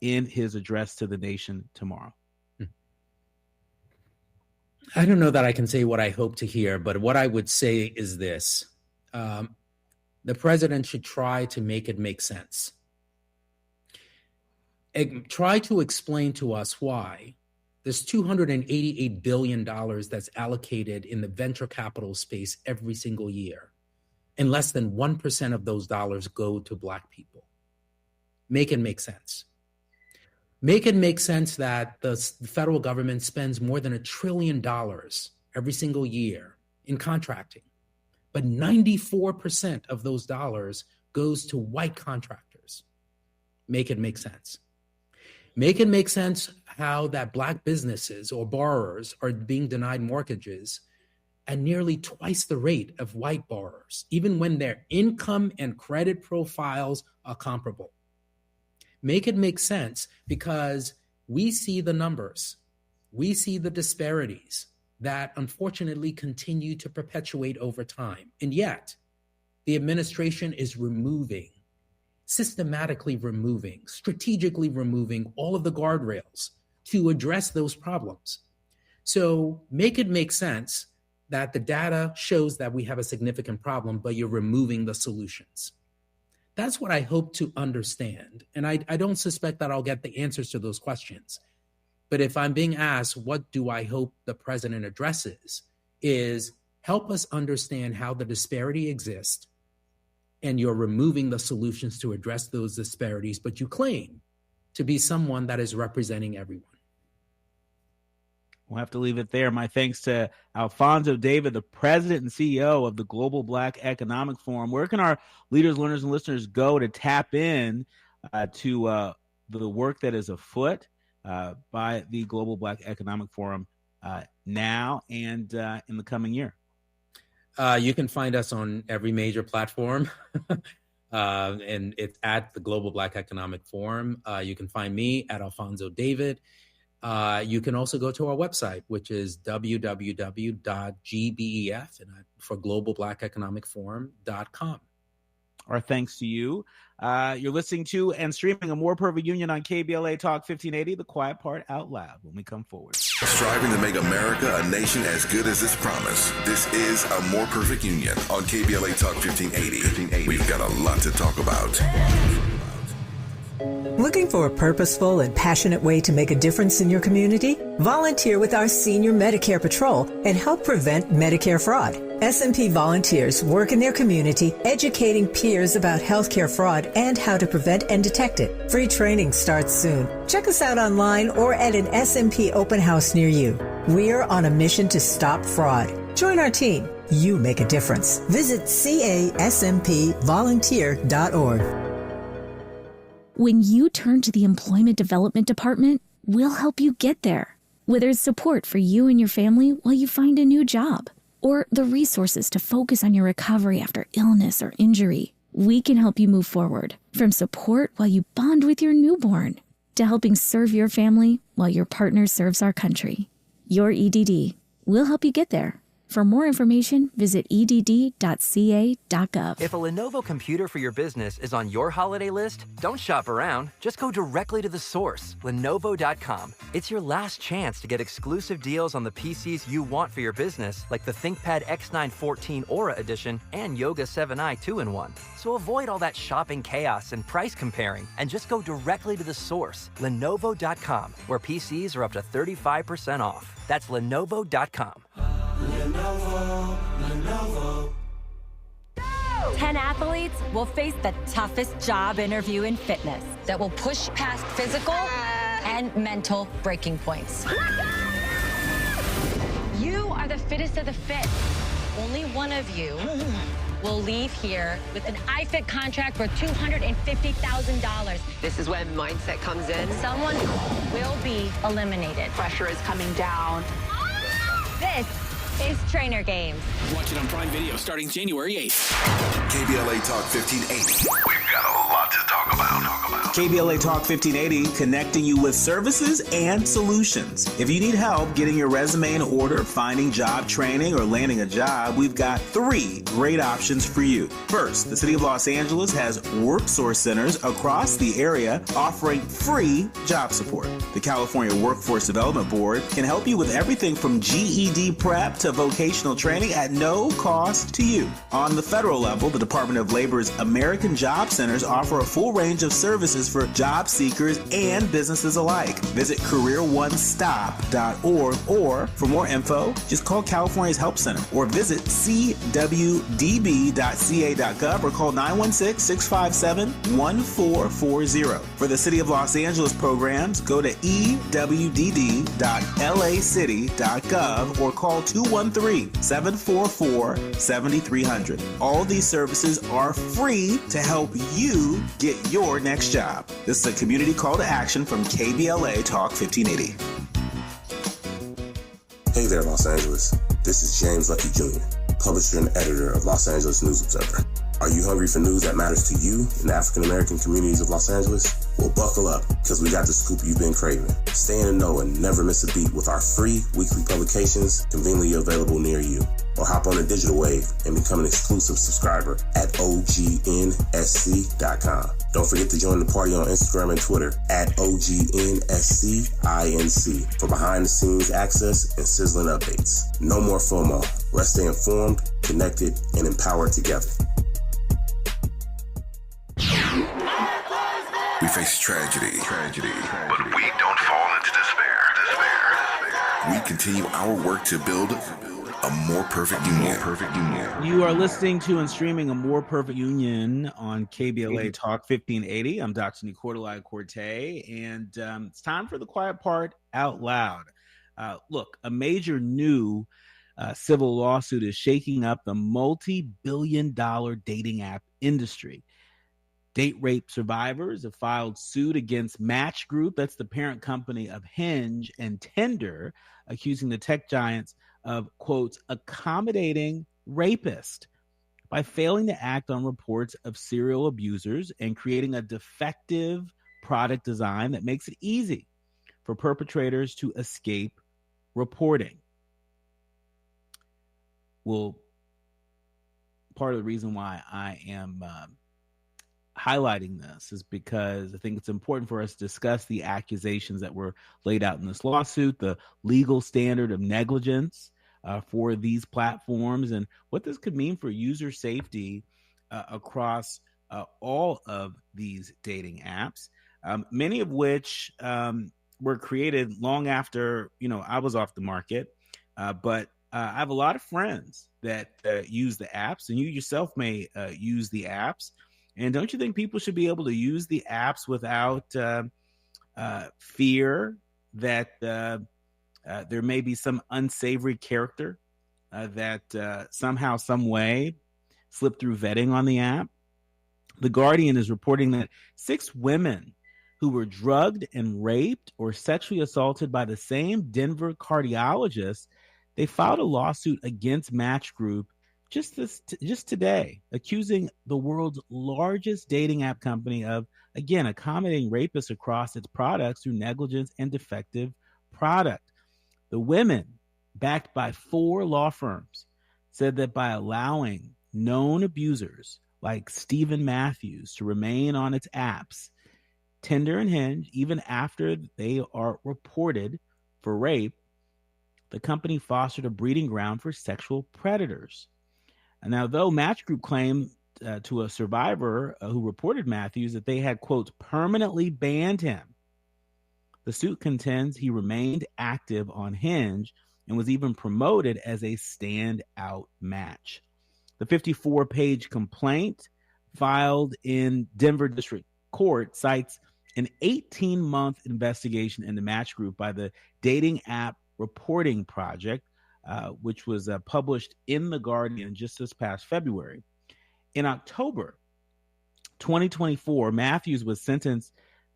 in his address to the nation tomorrow. I don't know that I can say what I hope to hear, but what I would say is this. The president should try to make it make sense. Try to explain to us why this $288 billion that's allocated in the venture capital space every single year, and less than 1% of those dollars go to Black people. Make it make sense. Make it make sense that the federal government spends more than $1 trillion every single year in contracting, but 94% of those dollars goes to white contractors. Make it make sense. Make it make sense how that Black businesses or borrowers are being denied mortgages at nearly twice the rate of white borrowers, even when their income and credit profiles are comparable. Make it make sense because we see the numbers, we see the disparities that unfortunately continue to perpetuate over time. And yet, the administration is systematically removing, strategically removing all of the guardrails to address those problems. So make it make sense that the data shows that we have a significant problem, but you're removing the solutions. That's what I hope to understand. And I don't suspect that I'll get the answers to those questions. But if I'm being asked, what do I hope the president addresses, is help us understand how the disparity exists, and you're removing the solutions to address those disparities, but you claim to be someone that is representing everyone. We'll have to leave it there. My thanks to Alfonso David, the president and CEO of the Global Black Economic Forum. Where can our leaders, learners, and listeners go to tap in to the work that is afoot by the Global Black Economic Forum now and in the coming year? You can find us on every major platform, and it's at the Global Black Economic Forum. You can find me at Alfonso David. You can also go to our website, which is www.gbef for globalblackeconomicforum.com. Our thanks to you. You're listening to and streaming A More Perfect Union on KBLA Talk 1580, the quiet part out loud when we come forward. Striving to make America a nation as good as its promise. This is A More Perfect Union on KBLA Talk 1580. We've got a lot to talk about. Looking for a purposeful and passionate way to make a difference in your community? Volunteer with our Senior Medicare Patrol and help prevent Medicare fraud. S&P volunteers work in their community educating peers about healthcare fraud and how to prevent and detect it. Free training starts soon. Check us out online or at an S&P open house near you. We're on a mission to stop fraud. Join our team. You make a difference. Visit casmpvolunteer.org. When you turn to the Employment Development Department, we'll help you get there. Whether it's support for you and your family while you find a new job, or the resources to focus on your recovery after illness or injury, we can help you move forward. From support while you bond with your newborn, to helping serve your family while your partner serves our country. Your EDD. We'll help you get there. For more information, visit edd.ca.gov. If a Lenovo computer for your business is on your holiday list, don't shop around. Just go directly to the source, Lenovo.com. It's your last chance to get exclusive deals on the PCs you want for your business, like the ThinkPad X9 14 Aura Edition and Yoga 7i 2-in-1. So avoid all that shopping chaos and price comparing, and just go directly to the source, Lenovo.com, where PCs are up to 35% off. That's Lenovo.com. Lenovo. 10 athletes will face the toughest job interview in fitness that will push past physical and mental breaking points. You are the fittest of the fit. Only one of you will leave here with an iFit contract for $250,000. This is when mindset comes in. Someone will be eliminated. Pressure is coming down. This is Trainer Games. Watch it on Prime Video starting January 8th. KBLA Talk 1580. We've got a lot to talk about. KBLA Talk 1580, connecting you with services and solutions. If you need help getting your resume in order, finding job training, or landing a job, we've got 3 great options for you. First, the City of Los Angeles has worksource centers across the area offering free job support. The California Workforce Development Board can help you with everything from GED prep to vocational training at no cost to you. On the federal level, the Department of Labor's American Job Centers offer a full range of services for job seekers and businesses alike. Visit careeronestop.org, or for more info, just call California's Help Center or visit cwdb.ca.gov or call 916-657-1440. For the City of Los Angeles programs, go to ewd.lacity.gov or call 213-744-7300. All these services are free to help you get your next job. This is a community call to action from KBLA Talk 1580. Hey there, Los Angeles. This is James Lucky Jr., publisher and editor of Los Angeles News Observer. Are you hungry for news that matters to you in the African-American communities of Los Angeles? Well, buckle up, because we got the scoop you've been craving. Stay in the know and never miss a beat with our free weekly publications conveniently available near you. Or hop on the digital wave and become an exclusive subscriber at OGNSC.com. Don't forget to join the party on Instagram and Twitter at OGNSCINC for behind-the-scenes access and sizzling updates. No more FOMO. Let's stay informed, connected, and empowered together. We face tragedy, but we don't fall into despair. We continue our work to build a more perfect union. You are listening to and streaming A More Perfect Union on KBLA Talk 1580. I'm Dr. Nii-Quartelai Quartey, and it's time for the quiet part out loud. Look, a major new civil lawsuit is shaking up the multi-billion-dollar dating app industry. Date rape survivors have filed suit against Match Group, that's the parent company of Hinge and Tinder, accusing the tech giants of, quote, accommodating rapists by failing to act on reports of serial abusers and creating a defective product design that makes it easy for perpetrators to escape reporting. Well, part of the reason why I am highlighting this is because I think it's important for us to discuss the accusations that were laid out in this lawsuit, the legal standard of negligence for these platforms, and what this could mean for user safety across all of these dating apps, many of which were created long after I was off the market. But I have a lot of friends that use the apps, and you yourself may use the apps. And don't you think people should be able to use the apps without fear that there may be some unsavory character that somehow, some way slipped through vetting on the app? The Guardian is reporting that 6 women who were drugged and raped or sexually assaulted by the same Denver cardiologist, they filed a lawsuit against Match Group just today, accusing the world's largest dating app company of, again, accommodating rapists across its products through negligence and defective product. The women, backed by 4 law firms, said that by allowing known abusers like Stephen Matthews to remain on its apps, Tinder and Hinge, even after they are reported for rape, the company fostered a breeding ground for sexual predators. And now, though Match Group claimed to a survivor who reported Matthews that they had, quote, permanently banned him, the suit contends he remained active on Hinge and was even promoted as a standout match. The 54-page complaint filed in Denver District Court cites an 18-month investigation into Match Group by the Dating App Reporting Project, which was published in The Guardian just this past February. In October 2024, Matthews was sentenced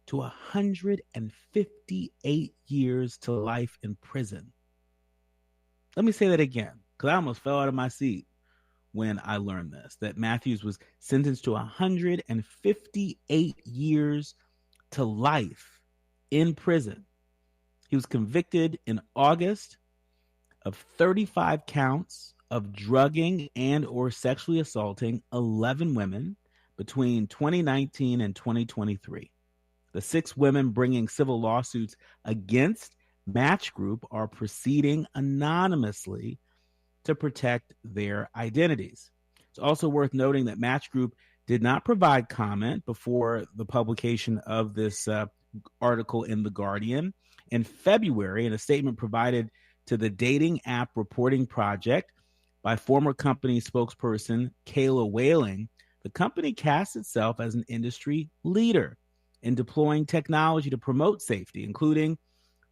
to 158 years to life in prison. Let me say that again, because I almost fell out of my seat when I learned this, that Matthews was sentenced to 158 years to life in prison. He was convicted in August of 35 counts of drugging and or sexually assaulting 11 women between 2019 and 2023. The 6 women bringing civil lawsuits against Match Group are proceeding anonymously to protect their identities. It's also worth noting that Match Group did not provide comment before the publication of this article in The Guardian. In February, in a statement provided to the Dating App Reporting Project by former company spokesperson Kayla Whaling, the company casts itself as an industry leader in deploying technology to promote safety, including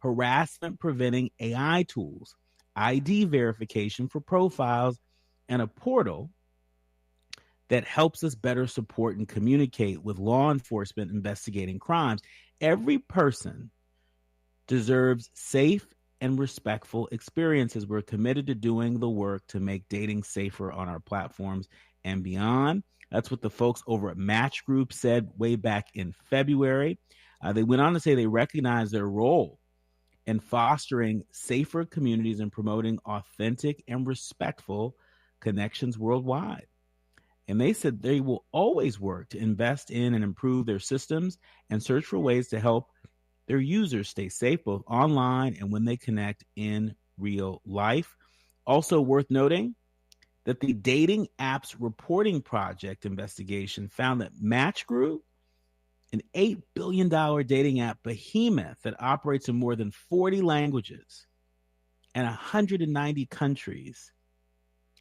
harassment-preventing AI tools, ID verification for profiles, and a portal that helps us better support and communicate with law enforcement investigating crimes. Every person deserves safe and respectful experiences. We're committed to doing the work to make dating safer on our platforms and beyond. That's what the folks over at Match Group said way back in February. They went on to say they recognize their role in fostering safer communities and promoting authentic and respectful connections worldwide. And they said they will always work to invest in and improve their systems and search for ways to help their users stay safe both online and when they connect in real life. Also worth noting that the Dating Apps Reporting Project investigation found that Match Group, an $8 billion dating app behemoth that operates in more than 40 languages and 190 countries,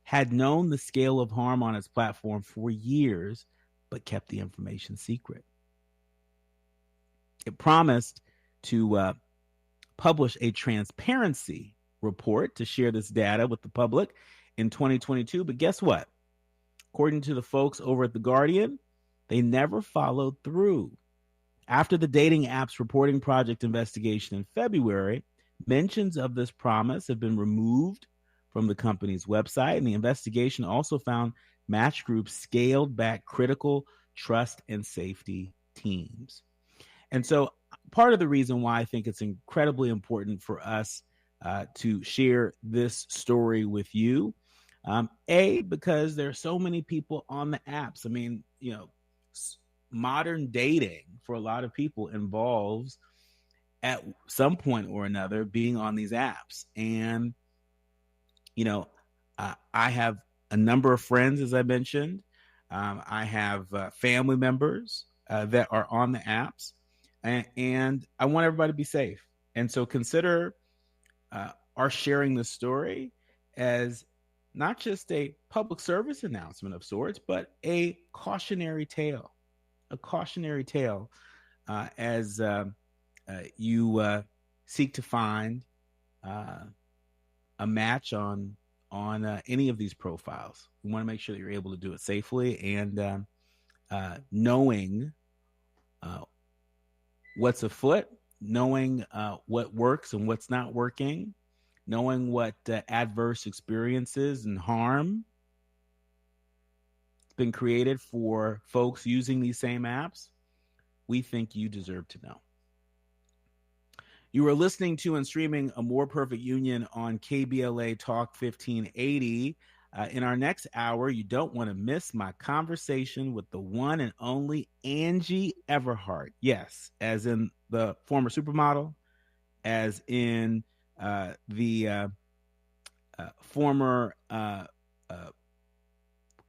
had known the scale of harm on its platform for years, but kept the information secret. It promised to publish a transparency report to share this data with the public in 2022. But guess what? According to the folks over at The Guardian, they never followed through. After the dating apps reporting project investigation in February, mentions of this promise have been removed from the company's website, and the investigation also found Match Group scaled back critical trust and safety teams. And so part of the reason why I think it's incredibly important for us to share this story with you, because there are so many people on the apps. I mean, modern dating for a lot of people involves at some point or another being on these apps. And, I have a number of friends, as I mentioned. I have family members that are on the apps, and I want everybody to be safe. And so consider our sharing this story as not just a public service announcement of sorts, but a cautionary tale. As you seek to find a match on any of these profiles. We want to make sure that you're able to do it safely and knowing what's afoot, knowing what works and what's not working, knowing what adverse experiences and harm has been created for folks using these same apps. We think you deserve to know. You are listening to and streaming A More Perfect Union on KBLA Talk 1580. In our next hour, you don't want to miss my conversation with the one and only Angie Everhart. Yes, as in the former supermodel, as in the former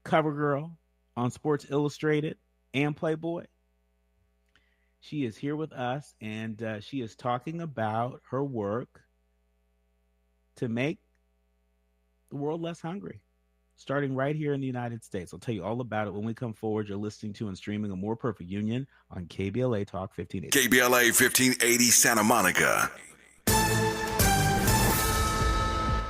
cover girl on Sports Illustrated and Playboy. She is here with us, and she is talking about her work to make the world less hungry, starting right here in the United States. I'll tell you all about it when we come forward. You're listening to and streaming A More Perfect Union on KBLA Talk 1580. KBLA 1580 Santa Monica.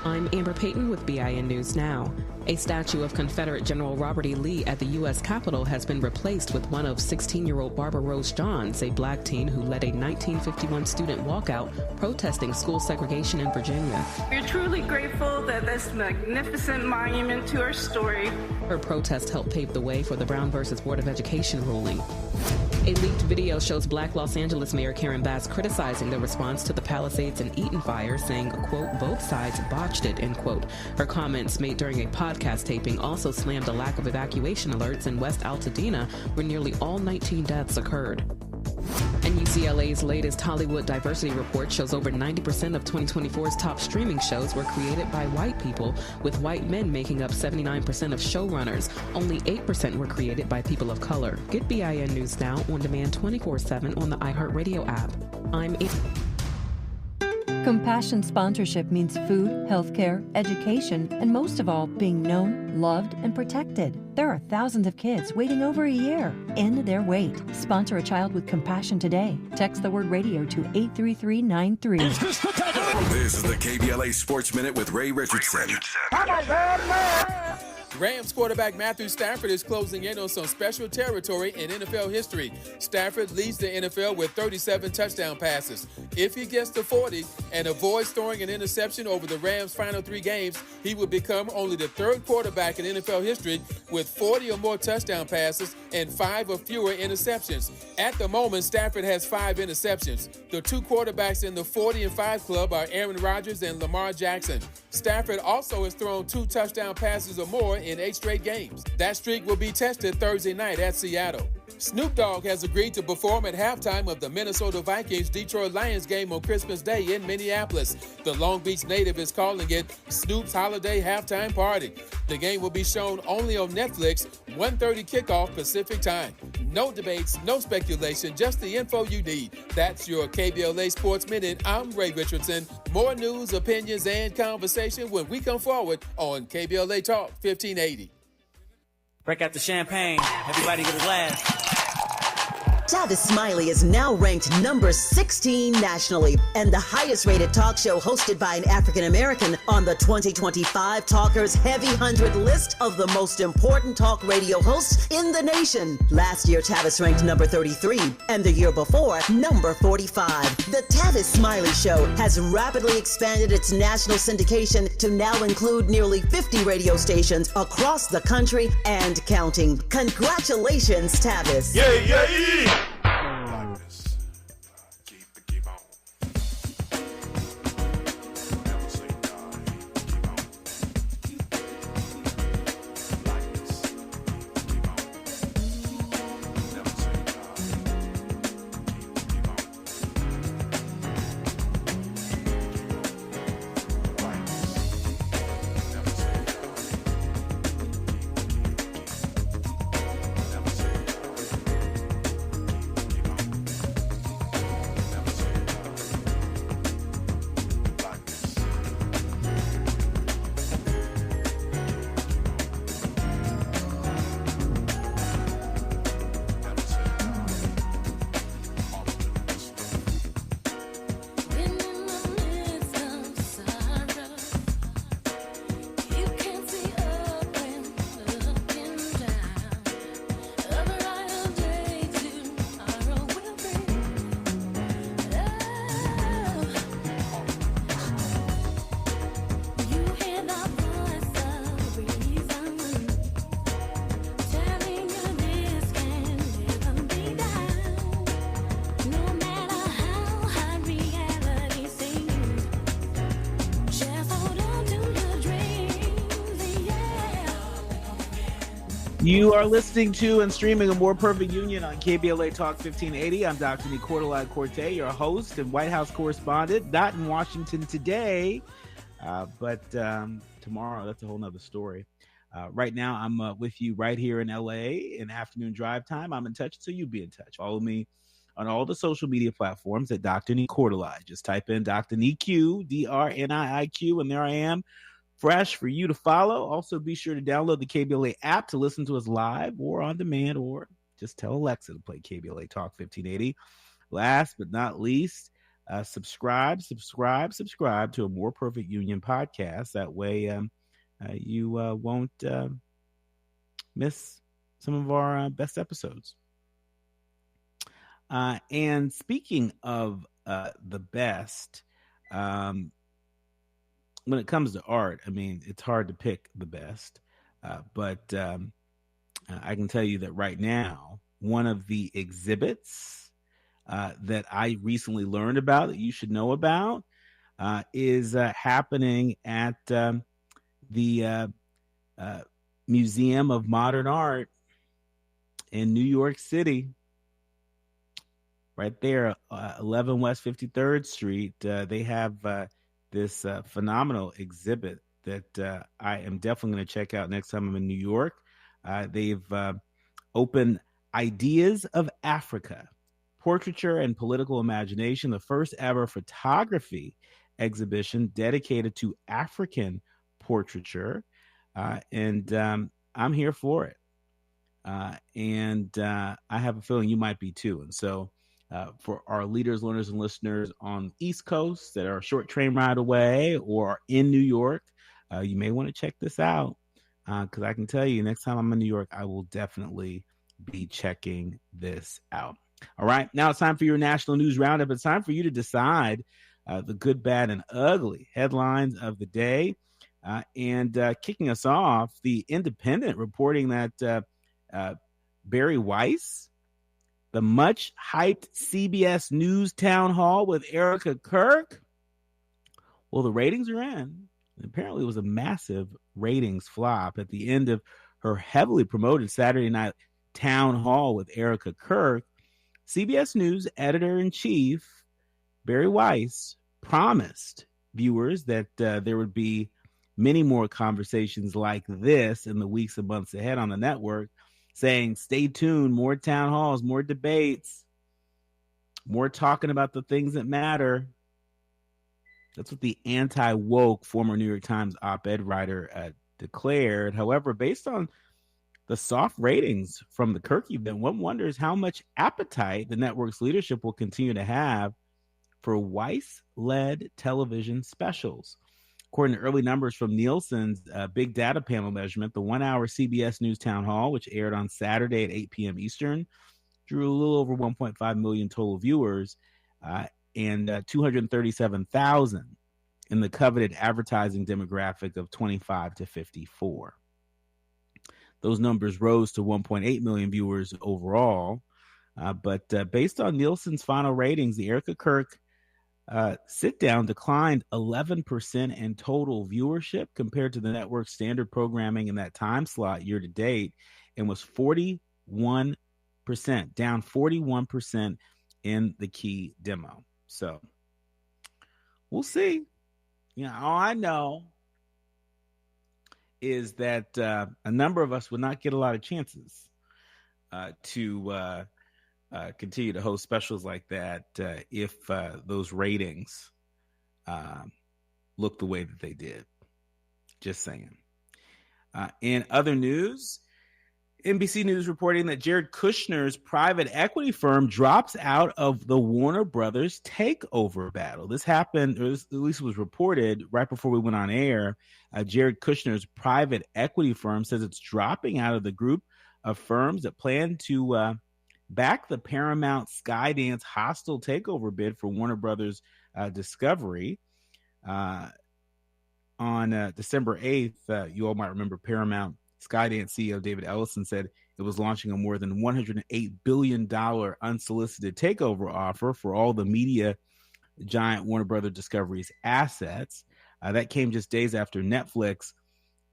I'm Amber Payton with BIN News Now. A statue of Confederate General Robert E. Lee at the U.S. Capitol has been replaced with one of 16-year-old Barbara Rose Johns, a black teen who led a 1951 student walkout protesting school segregation in Virginia. We're truly grateful that this magnificent monument to our story. Her protest helped pave the way for the Brown versus Board of Education ruling. A leaked video shows Black Los Angeles Mayor Karen Bass criticizing the response to the Palisades and Eaton fire, saying, quote, both sides botched it, end quote. Her comments made during a podcast taping also slammed the lack of evacuation alerts in West Altadena, where nearly all 19 deaths occurred. And UCLA's latest Hollywood diversity report shows over 90% of 2024's top streaming shows were created by white people, with white men making up 79% of showrunners. Only 8% were created by people of color. Get BIN News Now on demand 24/7 on the iHeartRadio app. I'm Compassion sponsorship means food, healthcare, education, and most of all, being known, loved, and protected. There are thousands of kids waiting over a year. End their wait. Sponsor a child with compassion today. Text the word radio to 83393. This is the KBLA Sports Minute with Ray Richardson. Rams quarterback Matthew Stafford is closing in on some special territory in NFL history. Stafford leads the NFL with 37 touchdown passes. If he gets to 40 and avoids throwing an interception over the Rams' final 3 games, he would become only the 3rd quarterback in NFL history with 40 or more touchdown passes and 5 or fewer interceptions. At the moment, Stafford has 5 interceptions. The 2 quarterbacks in the 40 and 5 club are Aaron Rodgers and Lamar Jackson. Stafford also has thrown 2 touchdown passes or more in 8 straight games. That streak will be tested Thursday night at Seattle. Snoop Dogg has agreed to perform at halftime of the Minnesota Vikings-Detroit Lions game on Christmas Day in Minneapolis. The Long Beach native is calling it Snoop's Holiday Halftime Party. The game will be shown only on Netflix, 1:30 kickoff Pacific time. No debates, no speculation, just the info you need. That's your KBLA Sports Minute. I'm Ray Richardson. More news, opinions, and conversation when we come forward on KBLA Talk 1580. Break out the champagne. Everybody get a glass. Tavis Smiley is now ranked number 16 nationally and the highest rated talk show hosted by an African American on the 2025 Talkers Heavy 100 list of the most important talk radio hosts in the nation. Last year, Tavis ranked number 33 and the year before, number 45. The Tavis Smiley Show has rapidly expanded its national syndication to now include nearly 50 radio stations across the country and counting. Congratulations, Tavis. Yeah. You are listening to and streaming A More Perfect Union on KBLA Talk 1580. I'm Dr. Nii-Quartelai Quartey, your host and White House correspondent. Not in Washington today, but tomorrow, that's a whole nother story. Right now, I'm with you right here in LA in afternoon drive time. I'm in touch, so you be in touch. Follow me on all the social media platforms at Dr. Nii-Quartelai. Just type in Dr. Nii-Q, DRNIIQ, and there I am. Fresh for you to follow. Also, be sure to download the KBLA app to listen to us live or on demand, or just tell Alexa to play KBLA Talk 1580. Last but not least, subscribe to A More Perfect Union podcast. That way you won't miss some of our best episodes. And speaking of the best, when it comes to art, I mean, it's hard to pick the best, but I can tell you that right now, one of the exhibits that I recently learned about that you should know about is happening at the Museum of Modern Art in New York City. Right there, 11 West 53rd Street. They have this phenomenal exhibit that I am definitely going to check out next time I'm in New York. They've opened Ideas of Africa, Portraiture and Political Imagination, the first ever photography exhibition dedicated to African portraiture. And I'm here for it. And I have a feeling you might be too. And so for our leaders, learners, and listeners on the East Coast that are a short train ride away or are in New York, you may want to check this out because I can tell you next time I'm in New York, I will definitely be checking this out. All right, now it's time for your national news roundup. It's time for you to decide the good, bad, and ugly headlines of the day. And kicking us off, The Independent reporting that Barry Weiss, the much-hyped CBS News town hall with Erica Kirk, well, the ratings are in. Apparently, it was a massive ratings flop at the end of her heavily promoted Saturday night town hall with Erica Kirk. CBS News editor-in-chief Barry Weiss promised viewers that there would be many more conversations like this in the weeks and months ahead on the network, saying, stay tuned, more town halls, more debates, more talking about the things that matter. That's what the anti-woke former New York Times op-ed writer declared. However, based on the soft ratings from the Kirk event, one wonders how much appetite the network's leadership will continue to have for Weiss-led television specials. According to early numbers from Nielsen's Big Data Panel measurement, the 1-hour CBS News Town Hall, which aired on Saturday at 8 p.m. Eastern, drew a little over 1.5 million total viewers and 237,000 in the coveted advertising demographic of 25 to 54. Those numbers rose to 1.8 million viewers overall. But based on Nielsen's final ratings, the Erica Kirk sit-down declined 11% in total viewership compared to the network's standard programming in that time slot year to date, and was 41%, down 41% in the key demo. So we'll see. All I know is that a number of us would not get a lot of chances to continue to host specials like that if those ratings look the way that they did. Just saying. In other news, NBC News reporting that Jared Kushner's private equity firm drops out of the Warner Brothers takeover battle. This happened, or at least was reported right before we went on air. Jared Kushner's private equity firm says it's dropping out of the group of firms that plan to back the Paramount Skydance hostile takeover bid for Warner Brothers Discovery. On December 8th, you all might remember Paramount Skydance CEO David Ellison said it was launching a more than $108 billion unsolicited takeover offer for all the media giant Warner Brothers Discovery's assets. That came just days after Netflix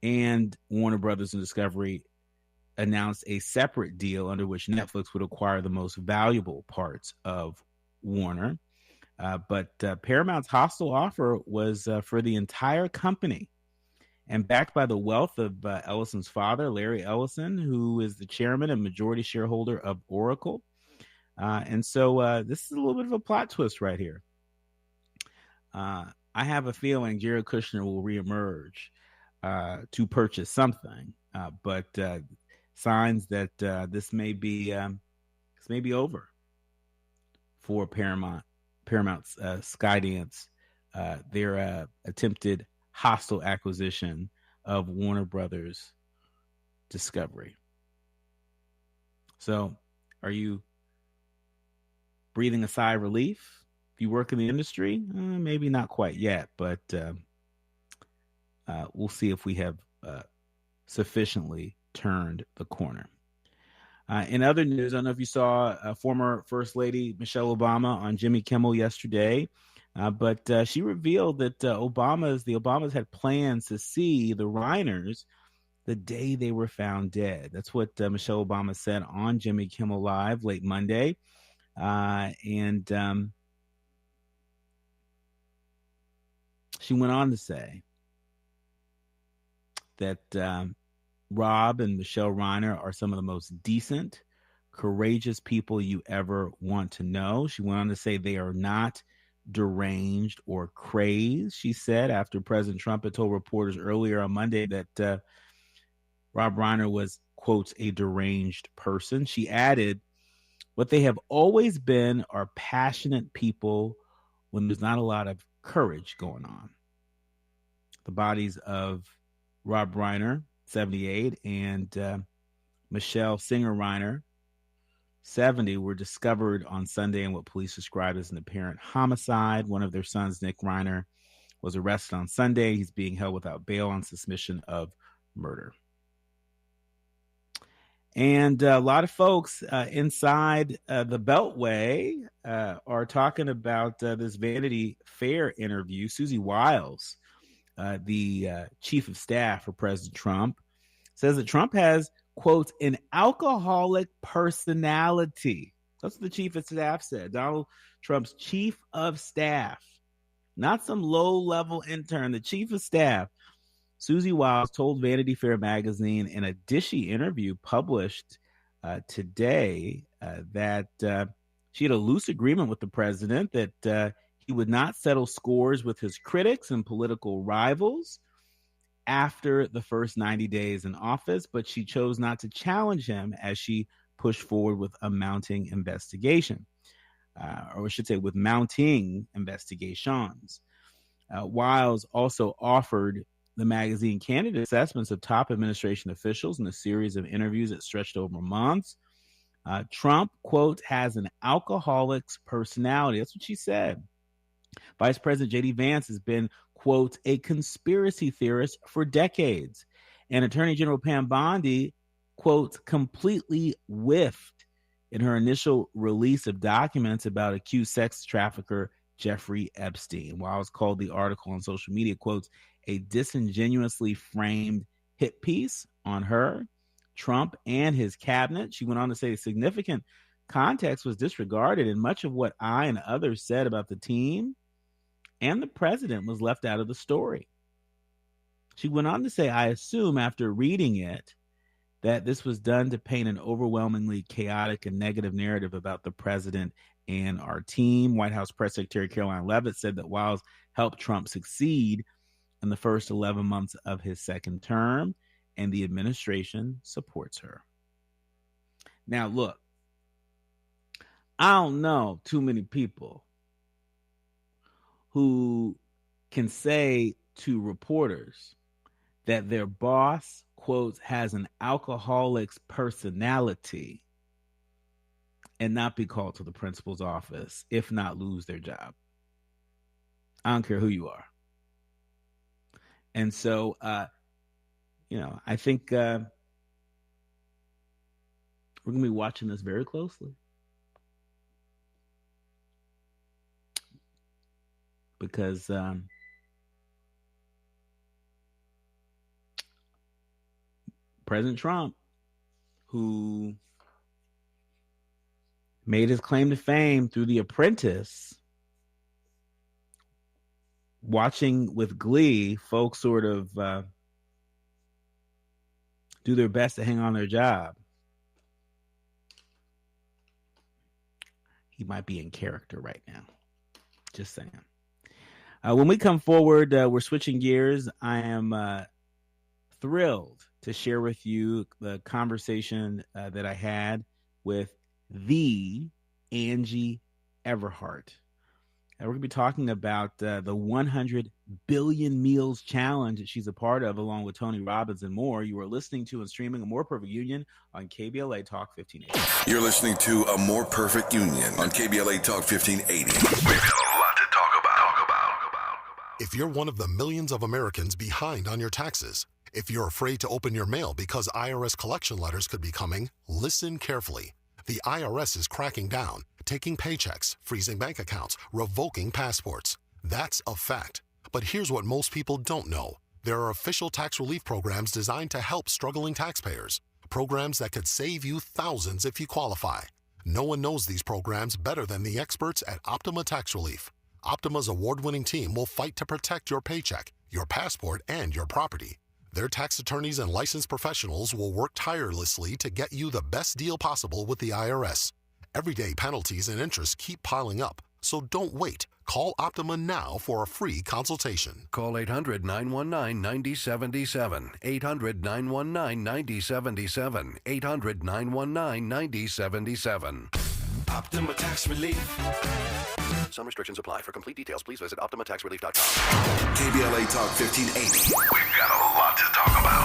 and Warner Brothers and Discovery announced a separate deal under which Netflix would acquire the most valuable parts of Warner. But Paramount's hostile offer was for the entire company and backed by the wealth of Ellison's father, Larry Ellison, who is the chairman and majority shareholder of Oracle. And so this is a little bit of a plot twist right here. I have a feeling Jared Kushner will reemerge to purchase something, but signs that this may be over for Paramount's Skydance, their attempted hostile acquisition of Warner Brothers Discovery. So, are you breathing a sigh of relief? If you work in the industry, maybe not quite yet, but we'll see if we have sufficiently turned the corner. In other news, I don't know if you saw former First Lady Michelle Obama on Jimmy Kimmel yesterday, but she revealed that the Obamas had plans to see the Reiners the day they were found dead. That's what Michelle Obama said on Jimmy Kimmel Live late Monday. And she went on to say that Rob and Michelle Reiner are some of the most decent, courageous people you ever want to know. She went on to say they are not deranged or crazed, she said, after President Trump had told reporters earlier on Monday that Rob Reiner was, quote, a deranged person. She added, what they have always been are passionate people when there's not a lot of courage going on. The bodies of Rob Reiner, 78, and Michelle Singer Reiner, 70, were discovered on Sunday in what police described as an apparent homicide. One of their sons, Nick Reiner, was arrested on Sunday. He's being held without bail on suspicion of murder. And a lot of folks inside the Beltway are talking about this Vanity Fair interview. Susie Wiles, the chief of staff for President Trump, says that Trump has, quote, an alcoholic personality. That's what the chief of staff said. Donald Trump's chief of staff, not some low-level intern, the chief of staff. Susie Wiles told Vanity Fair magazine in a dishy interview published today that she had a loose agreement with the president that he would not settle scores with his critics and political rivals. after the first 90 days in office, but she chose not to challenge him as she pushed forward with a mounting investigation, or I should say with mounting investigations. Wiles also offered the magazine candid assessments of top administration officials in a series of interviews that stretched over months. Trump, quote, has an alcoholic's personality. That's what she said. Vice President J.D. Vance has been, quote, a conspiracy theorist for decades. And Attorney General Pam Bondi, quote, completely whiffed in her initial release of documents about accused sex trafficker Jeffrey Epstein. Wiles called the article on social media, quotes, a disingenuously framed hit piece on her, Trump, and his cabinet. She went on to say significant context was disregarded, and much of what I and others said about the team and the president was left out of the story. She went on to say, I assume after reading it that this was done to paint an overwhelmingly chaotic and negative narrative about the president and our team. White House Press Secretary Caroline Leavitt said that Wiles helped Trump succeed in the first 11 months of his second term, and the administration supports her. Now, look, I don't know too many people who can say to reporters that their boss, quote, has an alcoholic's personality and not be called to the principal's office, if not lose their job. I don't care who you are. And so, I think we're going to be watching this very closely. Because President Trump, who made his claim to fame through The Apprentice, watching with glee folks sort of do their best to hang on their job, he might be in character right now. Just saying. When we come forward, we're switching gears. I am thrilled to share with you the conversation that I had with the Angie Everhart. We're going to be talking about the 100 Billion Meals Challenge that she's a part of, along with Tony Robbins and more. You are listening to and streaming A More Perfect Union on KBLA Talk 1580. You're listening to A More Perfect Union on KBLA Talk 1580. We've got a lot to talk about. If you're one of the millions of Americans behind on your taxes, if you're afraid to open your mail because IRS collection letters could be coming, listen carefully. The IRS is cracking down, taking paychecks, freezing bank accounts, revoking passports. That's a fact. But here's what most people don't know. There are official tax relief programs designed to help struggling taxpayers. Programs that could save you thousands if you qualify. No one knows these programs better than the experts at Optima Tax Relief. Optima's award-winning team will fight to protect your paycheck, your passport, and your property. Their tax attorneys and licensed professionals will work tirelessly to get you the best deal possible with the IRS. Everyday penalties and interest keep piling up, so don't wait. Call Optima now for a free consultation. Call 800-919-9077. 800-919-9077. 800-919-9077. Optima Tax Relief. Some restrictions apply. For complete details, please visit OptimaTaxRelief.com. KBLA Talk 1580. We've got a lot to talk about.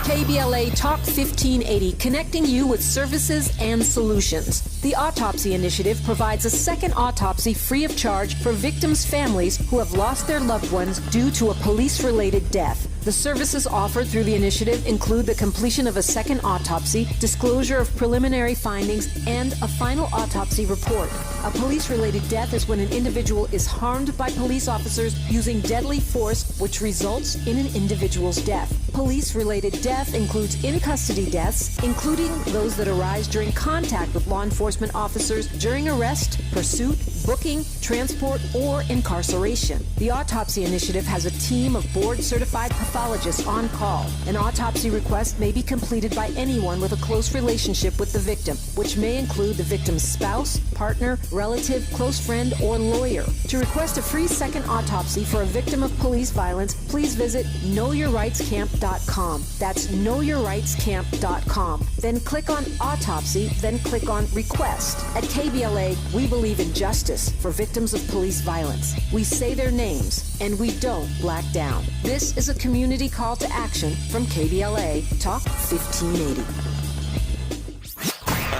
KBLA Talk 1580, connecting you with services and solutions. The Autopsy Initiative provides a second autopsy free of charge for victims' families who have lost their loved ones due to a police-related death. The services offered through the initiative include the completion of a second autopsy, disclosure of preliminary findings, and a final autopsy report. A police-related death is when an individual is harmed by police officers using deadly force, which results in an individual's death. Police-related death includes in-custody deaths, including those that arise during contact with law enforcement officers during arrest, pursuit, booking, transport, or incarceration. The Autopsy Initiative has a team of board-certified pathologists on call. An autopsy request may be completed by anyone with a close relationship with the victim, which may include the victim's spouse, partner, relative, close friend, or lawyer. To request a free second autopsy for a victim of police violence, please visit knowyourrightscamp.com. That's knowyourrightscamp.com. Then click on Autopsy, then click on Request. At KBLA, we believe in justice for victims of police violence. We say their names, and we don't black down. This is a community call to action from KBLA Talk 1580.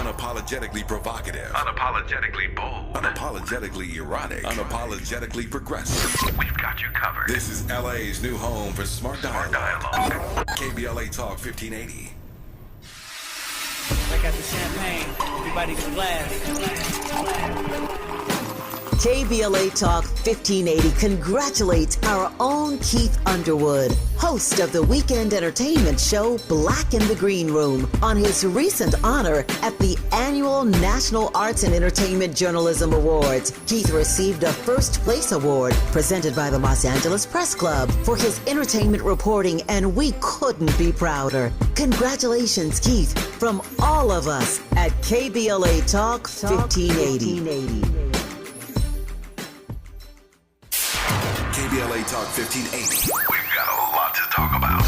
Unapologetically provocative. Unapologetically bold. Unapologetically erotic. Unapologetically progressive. We've got you covered. This is LA's new home for smart dialogue. KBLA Talk 1580. I got the champagne. Everybody get a glass. KBLA Talk 1580 congratulates our own Keith Underwood, host of the weekend entertainment show Black in the Green Room, on his recent honor at the annual National Arts and Entertainment Journalism Awards. Keith received a first place award presented by the Los Angeles Press Club for his entertainment reporting, and we couldn't be prouder. Congratulations, Keith, from all of us at KBLA Talk 1580. KBLA Talk 1580. We've got a lot to talk about.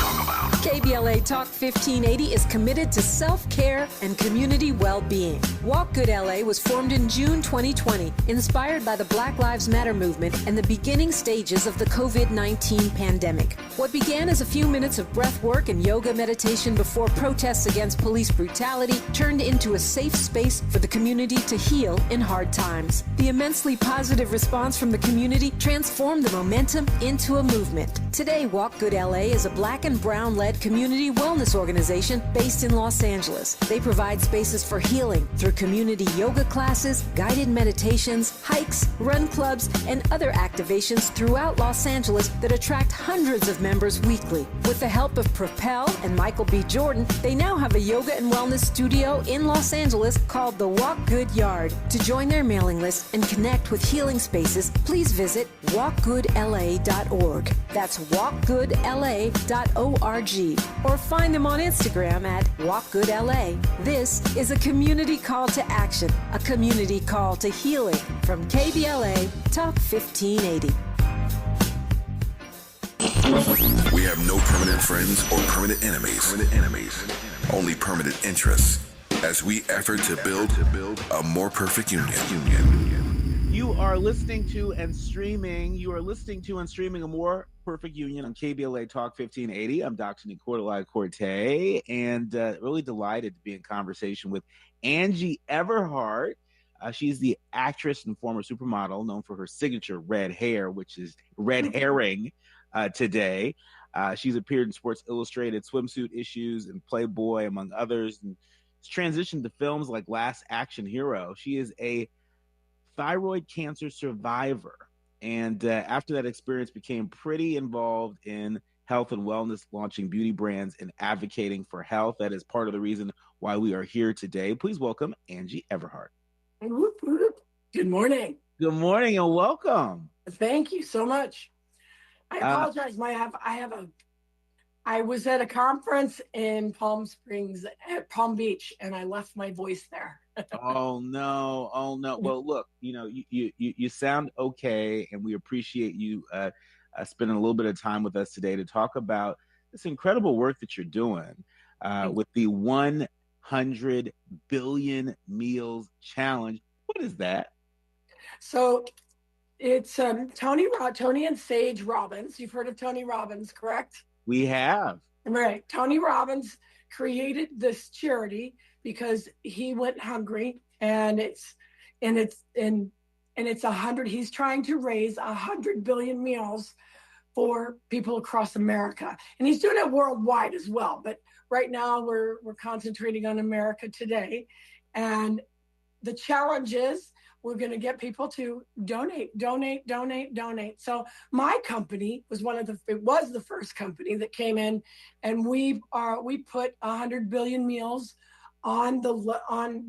KBLA Talk 1580 is committed to self-care and community well-being. Walk Good LA was formed in June 2020, inspired by the Black Lives Matter movement and the beginning stages of the COVID-19 pandemic. What began as a few minutes of breath work and yoga meditation before protests against police brutality turned into a safe space for the community to heal in hard times. The immensely positive response from the community transformed the momentum into a movement. Today, Walk Good LA is a Black and brown-led community wellness organization based in Los Angeles. They provide spaces for healing through community yoga classes, guided meditations, hikes, run clubs, and other activations throughout Los Angeles that attract hundreds of members weekly. With the help of Propel and Michael B. Jordan, they now have a yoga and wellness studio in Los Angeles called the Walk Good Yard. To join their mailing list and connect with healing spaces, please visit walkgoodla.org. That's walkgoodla.org. Or find them on Instagram at walkgoodla. This is a community call to action, a community call to healing from KBLA Talk 1580. We have no permanent friends or permanent enemies. Only permanent interests as we effort to build a more perfect union. You are listening to and streaming a more perfect union on KBLA Talk 1580. I'm Dr. Nii-Quartelai Quartey, and really delighted to be in conversation with Angie Everhart. She's the actress and former supermodel known for her signature red hair, which is red herring today. She's appeared in Sports Illustrated swimsuit issues and Playboy, among others, and has transitioned to films like Last Action Hero. She is a thyroid cancer survivor, and after that experience became pretty involved in health and wellness, launching beauty brands and advocating for health. That is part of the reason why we are here today. Please welcome Angie Everhart. Good morning. Good morning and welcome. Thank you so much. I apologize. I was at a conference in Palm Springs at Palm Beach, and I left my voice there. Oh no. Well, look, you sound okay, and we appreciate you spending a little bit of time with us today to talk about this incredible work that you're doing with the 100 billion meals challenge. What is that? So it's Tony and Sage Robbins. You've heard of Tony Robbins, correct? We have. Right. Tony Robbins created this charity because he went hungry, and it's 100. He's trying to raise 100 billion meals for people across America, and he's doing it worldwide as well. But right now we're concentrating on America today, and the challenge is we're going to get people to donate. So my company was the first company that came in, and we put 100 billion meals on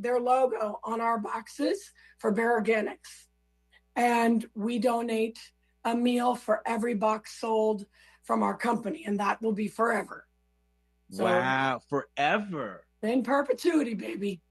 their logo on our boxes for Bear Organics. And we donate a meal for every box sold from our company, and that will be forever. So, wow, forever. In perpetuity, baby.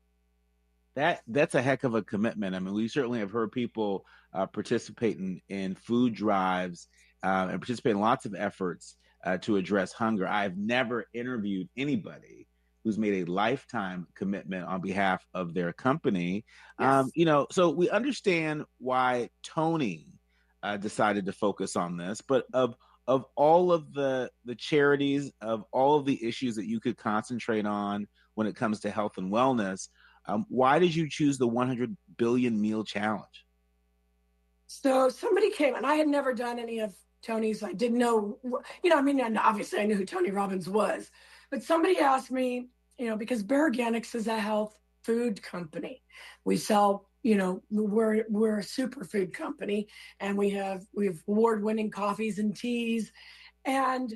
That's a heck of a commitment. I mean, we certainly have heard people participate in food drives and participate in lots of efforts to address hunger. I've never interviewed anybody who's made a lifetime commitment on behalf of their company. Yes. So we understand why Tony decided to focus on this, but of all of the charities, of all of the issues that you could concentrate on when it comes to health and wellness, why did you choose the 100 billion meal challenge? So somebody came, and I had never done any of Tony's. I didn't know, and obviously I knew who Tony Robbins was, but somebody asked me, because Bear Organics is a health food company. We sell, we're a superfood company, and we have award-winning coffees and teas, and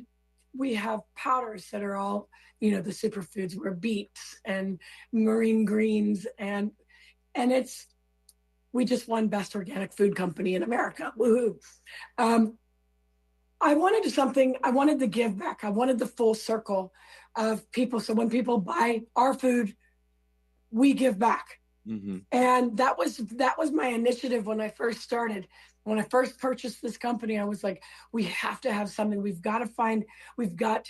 we have powders that are all, the superfoods. We're beets and marine greens, and we just won Best Organic Food Company in America. Woohoo! I wanted to give back. I wanted the full circle of people. So when people buy our food, we give back. Mm-hmm. And that was my initiative when I first started. When I first purchased this company, I was like, we have to have something. We've got to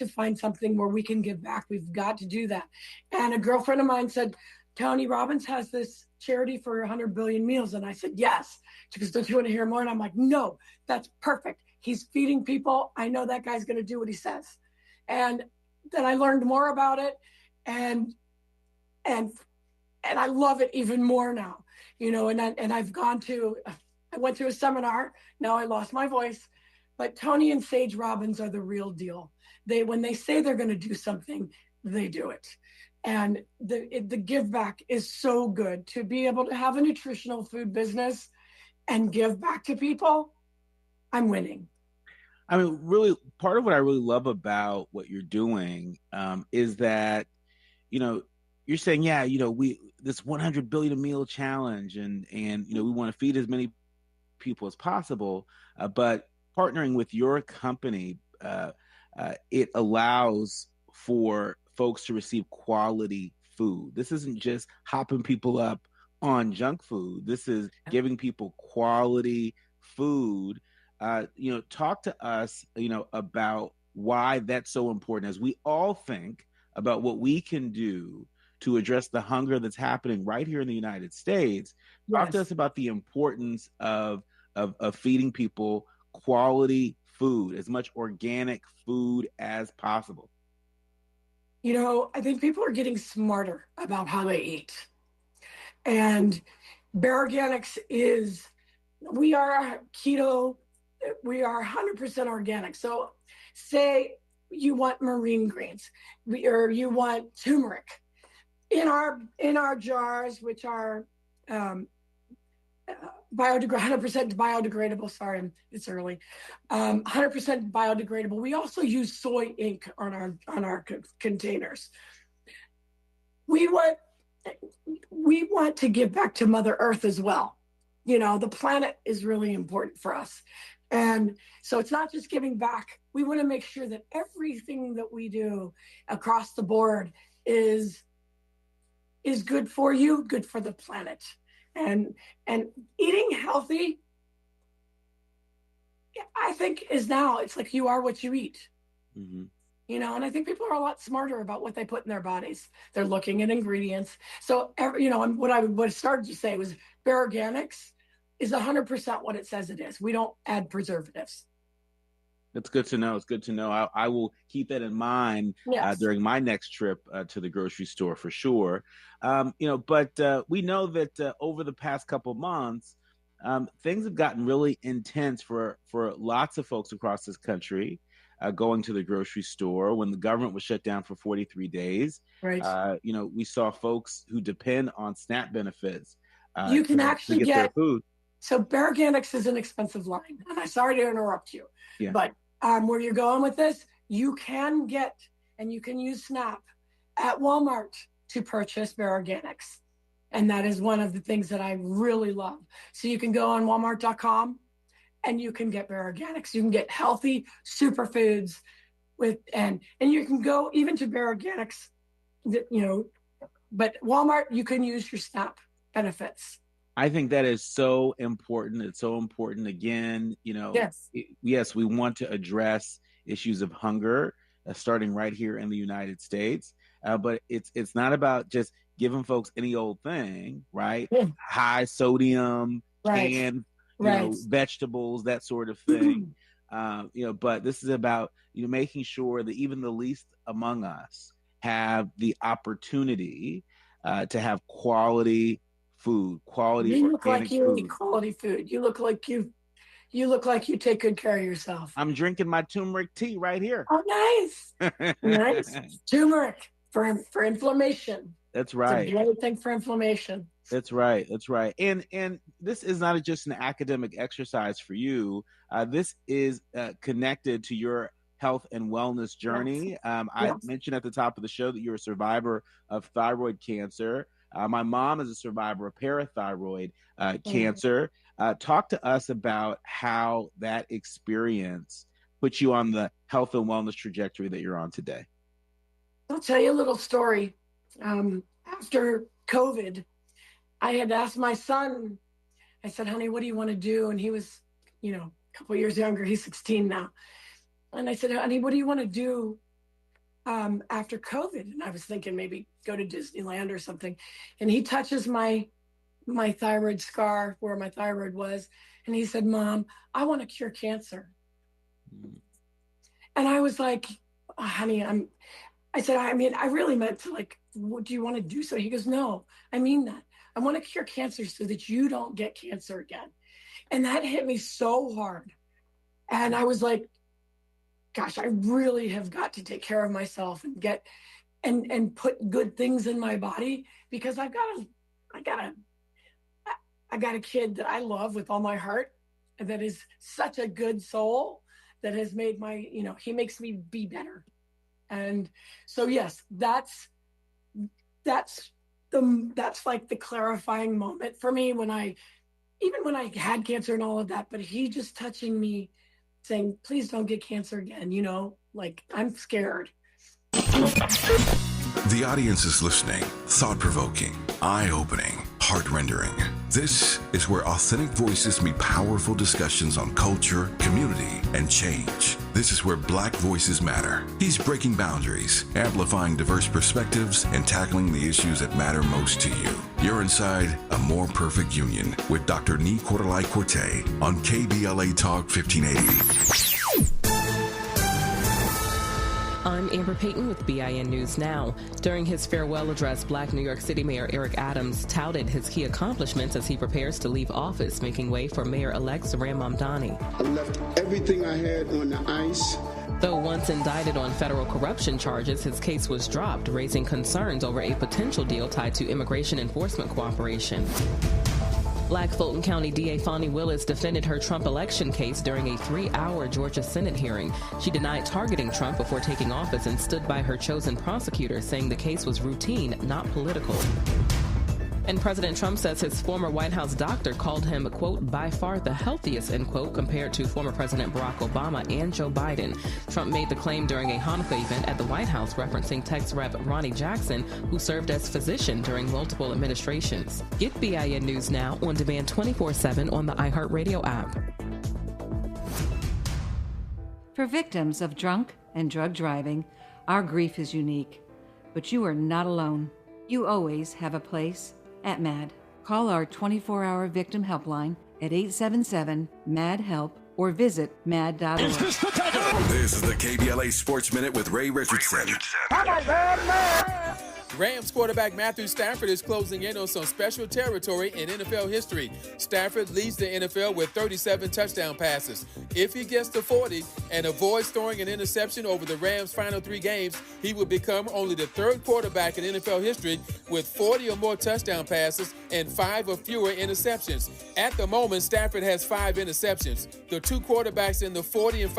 find something where we can give back. We've got to do that. And a girlfriend of mine said, Tony Robbins has this charity for 100 billion meals. And I said, yes. She goes, don't you want to hear more? And I'm like, no, that's perfect. He's feeding people. I know that guy's going to do what he says. And then I learned more about it, and I love it even more now, and I went to a seminar. Now I lost my voice, but Tony and Sage Robbins are the real deal. When they say they're going to do something, they do it. And the give back is so good. To be able to have a nutritional food business and give back to people, I'm winning. I mean, really, part of what I really love about what you're doing is that, you're saying, this 100 billion meal challenge, and we want to feed as many people as possible, but partnering with your company, it allows for folks to receive quality food. This isn't just hopping people up on junk food. This is giving people quality food. Talk to us, about why that's so important as we all think about what we can do to address the hunger that's happening right here in the United States. Talk Yes. to us about the importance of feeding people quality food, as much organic food as possible. I think people are getting smarter about how they eat. And Bear Organics we are keto, we are 100% organic. So say you want marine greens, or you want turmeric. In our jars, which are 100% biodegradable. Sorry, it's early. 100% biodegradable. We also use soy ink on our containers. We want to give back to Mother Earth as well. The planet is really important for us, and so it's not just giving back. We want to make sure that everything that we do across the board is good for you, good for the planet. And eating healthy, I think, it's like you are what you eat. Mm-hmm. And I think people are a lot smarter about what they put in their bodies. They're looking at ingredients. So, what I started to say was Bear Organics is 100% what it says it is. We don't add preservatives. That's good to know. It's good to know. I will keep that in mind during my next trip to the grocery store for sure. But we know that over the past couple of months, things have gotten really intense for lots of folks across this country going to the grocery store when the government was shut down for 43 days. Right. We saw folks who depend on SNAP benefits. You can actually get their food. So Bear Organics is an expensive line, and I'm sorry to interrupt you, but where you're going with this, you can get and you can use SNAP at Walmart to purchase Bear Organics. And that is one of the things that I really love. So you can go on Walmart.com and you can get Bare Organics. You can get healthy superfoods and you can go even to Bare Organics, but Walmart, you can use your SNAP benefits. I think that is so important. It's so important. Again, yes, we want to address issues of hunger, starting right here in the United States. But it's not about just giving folks any old thing, right? Yeah. High sodium, canned, vegetables, that sort of thing. But this is about making sure that even the least among us have the opportunity to have quality food, quality you look organic like you food. Eat quality food. You look like you take good care of yourself. I'm drinking my turmeric tea right here. Oh, nice. Nice. Turmeric for inflammation. That's right. It's a great thing for inflammation. That's right. That's right. And this is not just an academic exercise for you. This is connected to your health and wellness journey. Yes. I mentioned at the top of the show that you're a survivor of thyroid cancer. My mom is a survivor of parathyroid cancer. Talk to us about how that experience put you on the health and wellness trajectory that you're on today. I'll tell you a little story. After COVID, I had asked my son, I said, honey, what do you want to do? And he was, a couple of years younger. He's 16 now. And I said, honey, what do you want to do after COVID? And I was thinking maybe go to Disneyland or something. And he touches my thyroid scar where my thyroid was. And he said, Mom, I want to cure cancer. And I was like, honey, I really meant to what do you want to do? So he goes, no, I mean that. I want to cure cancer so that you don't get cancer again. And that hit me so hard. And I was like, gosh, I really have got to take care of myself and get and put good things in my body, because I got a kid that I love with all my heart, and that is such a good soul that has made he makes me be better. And so, yes, that's like the clarifying moment for me when I had cancer and all of that, but he just touching me saying, please don't get cancer again. I'm scared. The audience is listening. Thought-provoking, eye-opening, heart-rendering. This is where authentic voices meet powerful discussions on culture, community, and change. This is where Black voices matter. He's breaking boundaries, amplifying diverse perspectives, and tackling the issues that matter most to you. You're inside A More Perfect Union with Dr. Nii-Quartelai Quartey on KBLA Talk 1580. I'm Amber Payton with BIN News Now. During his farewell address, Black New York City Mayor Eric Adams touted his key accomplishments as he prepares to leave office, making way for Mayor-elect Zohran Mamdani. I left everything I had on the ice. Though once indicted on federal corruption charges, his case was dropped, raising concerns over a potential deal tied to immigration enforcement cooperation. Black Fulton County DA Fani Willis defended her Trump election case during a 3-hour Georgia Senate hearing. She denied targeting Trump before taking office and stood by her chosen prosecutor, saying the case was routine, not political. And President Trump says his former White House doctor called him, quote, by far the healthiest, end quote, compared to former President Barack Obama and Joe Biden. Trump made the claim during a Hanukkah event at the White House, referencing Tex Rep Ronnie Jackson, who served as physician during multiple administrations. Get BIN News Now on demand 24/7 on the iHeartRadio app. For victims of drunk and drug driving, our grief is unique. But you are not alone. You always have a place at MAD. Call our 24-hour victim helpline at 877-MAD-HELP or visit mad.org. This is the KBLA Sports Minute with Ray Richardson. Rams quarterback Matthew Stafford is closing in on some special territory in NFL history. Stafford leads the NFL with 37 touchdown passes. If he gets to 40 and avoids throwing an interception over the Rams' final 3 games, he will become only the 3rd quarterback in NFL history with 40 or more touchdown passes and 5 or fewer interceptions. At the moment, Stafford has 5 interceptions. The 2 quarterbacks in the 40 and 5